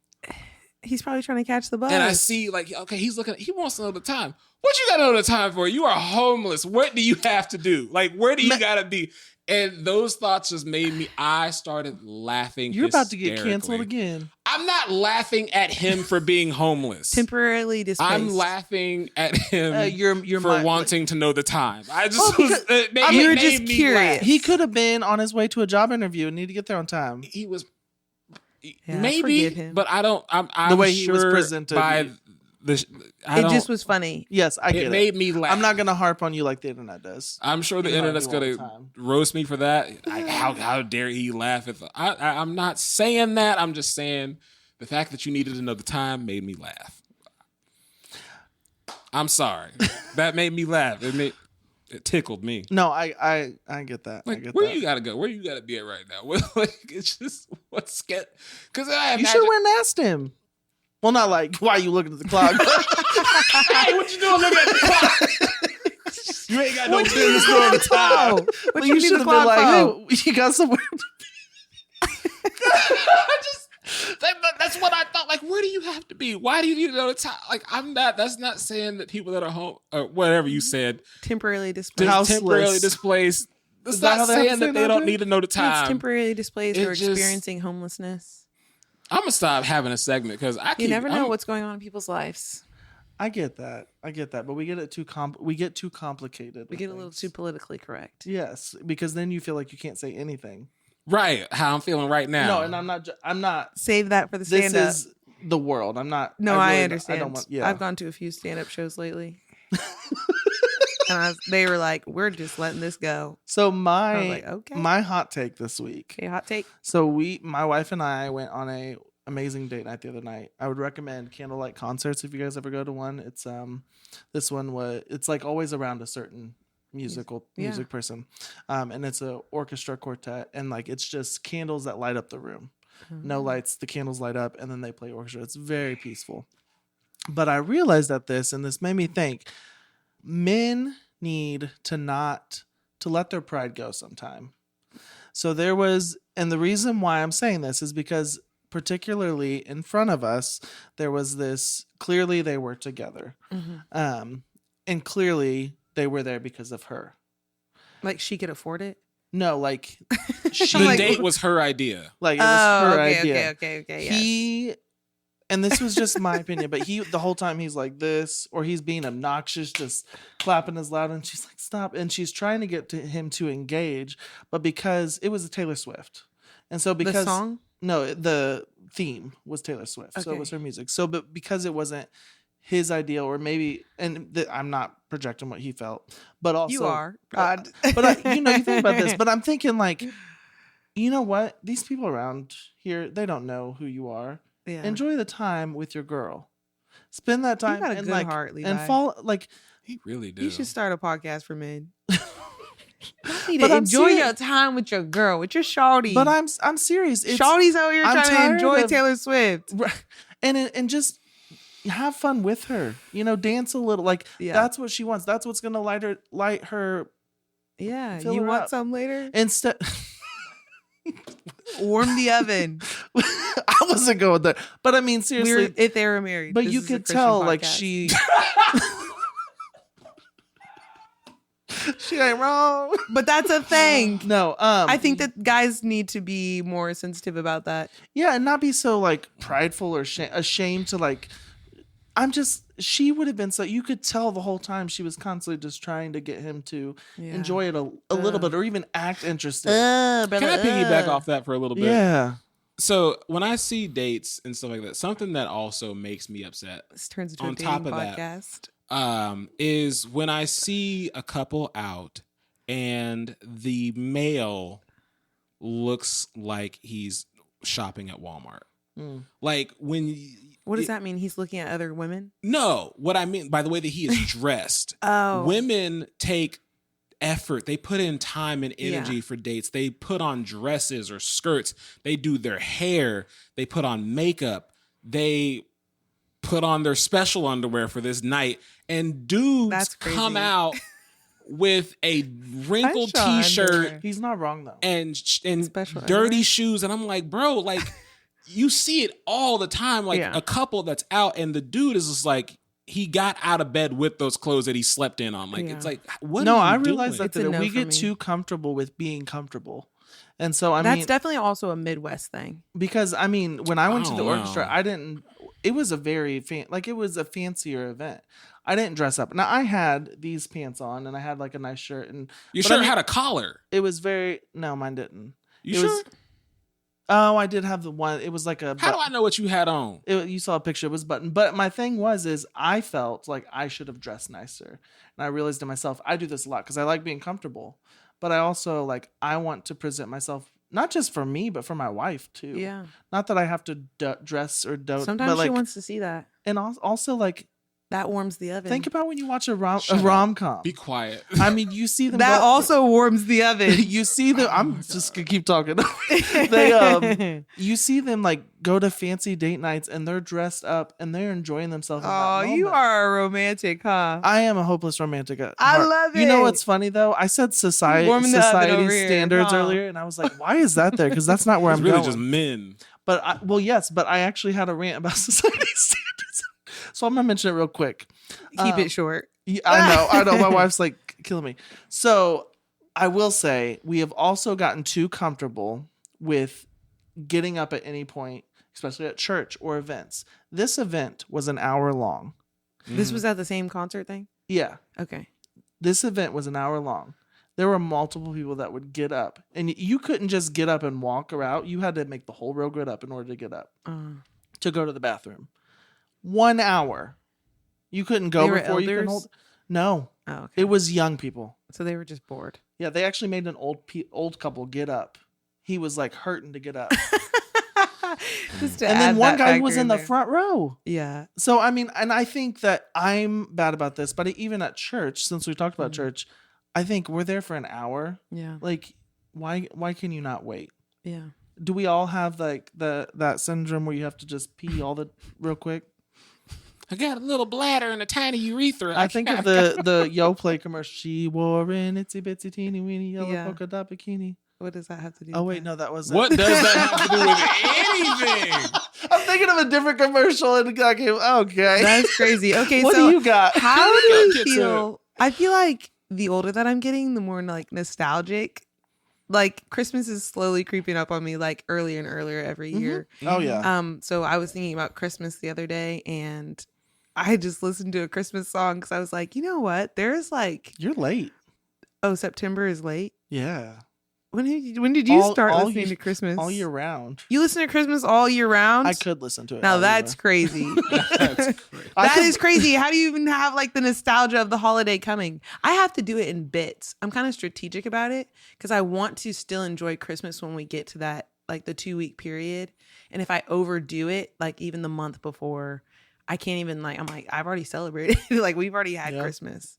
He's probably trying to catch the bus. and I see like, okay, he wants to know the time. What you gotta know the time for? You are homeless. What do you have to do? Like, where do you gotta be? And those thoughts just made me, I started laughing. You're about to get hysterically. canceled again. I'm not laughing at him for being homeless. temporarily displaced. I'm laughing at him You're for wanting to know the time. I just, Well, because- it made, you it were made just me curious. laugh. He could have been on his way to a job interview and need to get there on time. He was, Yeah, maybe, forgive him. but I don't, I'm The way he was sure presented, by the, I It don't, just was funny. Yes, I get it it. made me laugh. I'm not gonna harp on you like the internet does. I'm sure the You know, internet's I do all gonna the time. roast me for that. Like, how dare he laugh at I'm not saying that. I'm just saying the fact that you needed to know the time made me laugh. I'm sorry. That made me laugh. It tickled me. No, I get that. Like, I get where that. you gotta go? Where you gotta be at right now? Like, it's just what's get because You should have went and asked him. Well, not like, why are you looking at the clock? Hey, what you doing looking at the clock? You ain't got no business doing the time. But you should have been like, hey, you got somewhere to That's what I thought. Like, where do you have to be? Why do you need to know the time? Like, I'm not. That's not saying that people that are home or whatever you said, temporarily displaced. Houseless. Displaced. That's Is that not how they have to saying say that they that, don't Jay? need to know the time. It's temporarily displaced or It just- experiencing homelessness. I'm gonna stop having a segment because You never know what's going on in people's lives. I get that, but we get it too we get too complicated. We get a little too politically correct. Yes, because then you feel like you can't say anything. right. How I'm feeling right now. No, and I'm not. Save that for the This stand-up. is the world. I'm not. No, really I don't- understand. I don't want. Yeah. I've gone to a few stand-up shows lately. And they were like, we're just letting this go. So I was my like, okay. my hot take this week. Okay, hot take. So my wife and I went on a amazing date night the other night. I would recommend candlelight concerts if you guys ever go to one. It's this one it's like always around a certain music person, and it's a orchestra quartet, and like it's just candles that light up the room. No lights, the candles light up, and then they play orchestra. It's very peaceful. But I realized that and this made me think, men need to let their pride go sometime. So and the reason why I'm saying this is because particularly in front of us, there was this, clearly they were together. And clearly they were there because of her. Like she could afford it? No, like the date was her idea. Like it was her idea. Okay. And this was just my opinion, but the whole time he's like this, or he's being obnoxious, just clapping as loud, and she's like, stop. And she's trying to get him to engage, but because it was a Taylor Swift. And so because the song? No, the theme was Taylor Swift. So it was her music. So, but because it wasn't his idea, or maybe, and I'm not projecting what he felt, but also You are. But you think about this, but I'm thinking like, you know what? These people around here, they don't know who you are. Yeah. Enjoy the time with your girl. Spend that time You got a and good like heart, Levi. and fall like He really did. You should start a podcast for men. You need But to I'm enjoy serious. your time with your girl, with your shawty. But I'm serious. Shawty's out here I'm trying to tired enjoy of- Taylor Swift. and just have fun with her. Dance a little. Like that's what she wants. That's what's gonna light her. Yeah, Fill you her want up. some later? Instead, Warm the oven. I wasn't going there, but I mean seriously. If they were married, But this you is a could Christian tell, like podcast. she ain't wrong. But that's a thing. No, I think that guys need to be more sensitive about that. yeah, and not be so like prideful or ashamed to like. She would have been so, you could tell the whole time she was constantly just trying to get him to enjoy it a little bit, or even act interested. Can I piggyback off that for a little bit? Yeah. So when I see dates and stuff like that, something that also makes me upset This turns into on a top dating of that, podcast. is when I see a couple out and the male looks like he's shopping at Walmart. Like What does that mean? He's looking at other women? No, what I mean by the way that he is dressed. Oh. Women take effort. They put in time and energy for dates. They put on dresses or skirts. They do their hair. They put on makeup. They put on their special underwear for this night. And dudes That's crazy. come out with a wrinkled Special t-shirt underwear. He's not wrong though. and Special dirty underwear. shoes. And I'm like, bro, like you see it all the time. Like a couple that's out and the dude is just like, he got out of bed with those clothes that he slept in on. Like, it's like, what No, are you I realize doing? that It's a no we for get me. too comfortable with being comfortable. And so, That's definitely also a Midwest thing. because when I went to the don't orchestra, know. it was a very, it was a fancier event. I didn't dress up. Now I had these pants on and I had like a nice shirt Your but shirt I mean, had a collar. it was no, mine didn't. You It sure? was- Oh, I did have the one. It was like a. How do I know what you had on? You saw a picture. It was button. But my thing is I felt like I should have dressed nicer, and I realized to myself, I do this a lot because I like being comfortable, but I also I want to present myself not just for me, but for my wife too. Yeah. Not that I have to dress or don't. Sometimes but she wants to see that. and also That warms the oven. Think about when you watch a rom-com. Be quiet. I mean, you see them. That also warms the oven. You see them. I'm just gonna keep talking. They you see them like go to fancy date nights and they're dressed up and they're enjoying themselves. Oh, you are a romantic, huh? I am a hopeless romantic. I love it. You know what's funny though? I said society standards huh? earlier, and I was like, why is that there? Because that's not where It's I'm really going. just men. But I actually had a rant about society standards. So I'm gonna mention it real quick. Keep it short. Yeah, I know. My wife's like killing me. So I will say we have also gotten too comfortable with getting up at any point, especially at church or events. This event was an hour long. This was at the same concert thing? Yeah. Okay. This event was an hour long. There were multiple people that would get up, and you couldn't just get up and walk around. You had to make the whole row get up in order to get up to go to the bathroom. 1 hour. You couldn't go before you could hold. No. Oh, okay. It was young people. So they were just bored. Yeah, they actually made an old couple get up. He was like hurting to get up. Just to And add then one that guy factor was in the there. front row. Yeah. So I mean, and I think that I'm bad about this, but even at church, since we talked about church, I think we're there for an hour. Yeah. Like, why can you not wait? Yeah. Do we all have like that syndrome where you have to just pee real quick? I got a little bladder and a tiny urethra. I think of the Yoplait commercial. She wore an itsy bitsy teeny weeny yellow Yeah. polka dot bikini. What does that have to do Oh with wait, that? no, that was What does that have to do with anything? I'm thinking of a different commercial, and the guy came. Okay, That's crazy. Okay, what so do you got? how do you Get to feel? I feel like the older that I'm getting, the more like nostalgic. Like Christmas is slowly creeping up on me, like earlier and earlier every year. Oh yeah. So I was thinking about Christmas the other day, and I just listened to a Christmas song because I was like, you know what? There's like, You're late. September is late. Yeah. When did you start all listening year- to Christmas? All year round. You listen to Christmas all year round? I could listen to it. Now all that's year crazy. That's great. That is crazy. How do you even have like the nostalgia of the holiday coming? I have to do it in bits. I'm kind of strategic about it because I want to still enjoy Christmas when we get to that, like the 2-week period. And if I overdo it, like even the month before, I can't even I'm like, I've already celebrated. Like we've already had Christmas.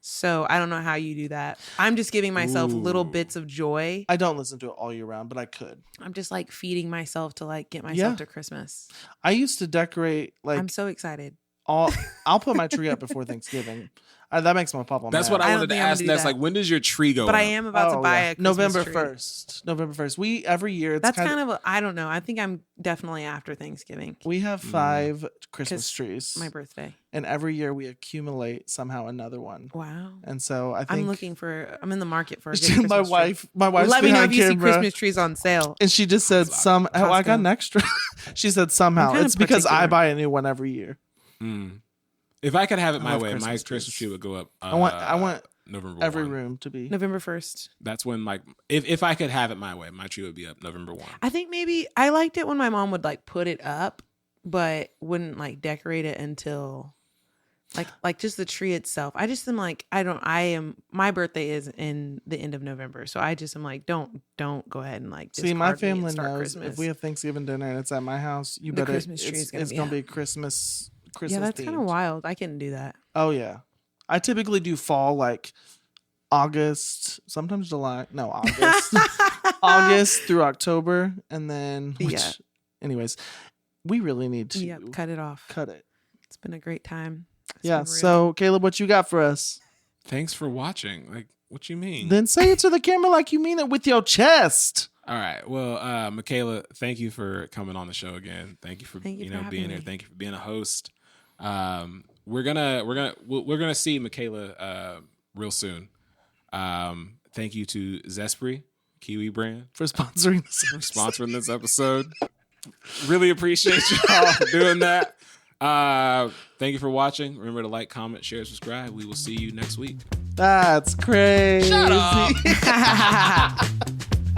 So I don't know how you do that. I'm just giving myself little bits of joy. I don't listen to it all year round, but I could. I'm just like feeding myself to like get myself to Christmas. I used to decorate like I'm so excited. I'll put my tree up before Thanksgiving. That makes my papa That's mad. what I don't wanted to think I'm ask gonna do next. that. Like, when does your tree go But I up? am about to buy a Christmas November tree. 1st. November 1st. We every year it's That's kind of I don't know. I think I'm definitely after Thanksgiving. we have 5 Christmas 'Cause trees. My birthday. And every year we accumulate somehow another one. Wow. And so I think I'm in the market for a good Christmas my wife's Let me know behind if you see camera, Christmas trees on sale. and she just said I got an extra. She said somehow. I'm kinda It's because I particular. buy a new one every year. If I could have it my love way, my Christmas Christmas trees. tree would go up. I want November every 1. room to be. November 1st. That's when if I could have it my way, my tree would be up November 1. I think maybe I liked it when my mom would like put it up, but wouldn't like decorate it until like just the tree itself. I just am like, my birthday is in the end of November. So I just am like, don't go ahead and like See, my discard me and family start knows Christmas. if we have Thanksgiving dinner and it's at my house, you The better. Christmas tree is it's gonna be gonna up. be Christmas. Yeah, that's themed. kind of wild. I couldn't do that. Oh yeah, I typically do fall like August, sometimes July. No, August, August through October, and then Yeah. Anyways, we really need to Yep, cut it off. cut it. It's been a great time. It's Yeah. been real. So Caleb, what you got for us? Thanks for watching. Like, what you mean? Then say it to the camera like you mean it with your chest. All right. Well, Mikaela, thank you for coming on the show again. Thank you for Thank you for being having here. me. Thank you for being a host. We're gonna see Mikaela real soon. Thank you to Zespri Kiwi brand For sponsoring this for sponsoring this episode. Really appreciate y'all for doing that. Thank you for watching. Remember to like, comment, share, subscribe. We will see you next week. That's crazy. Shut up. I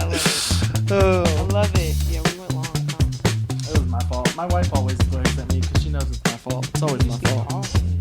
love it. Oh, I love it. Yeah, we went long. it was my fault. My wife always glares at me because she knows it's my fault. It's always my fault. Awesome.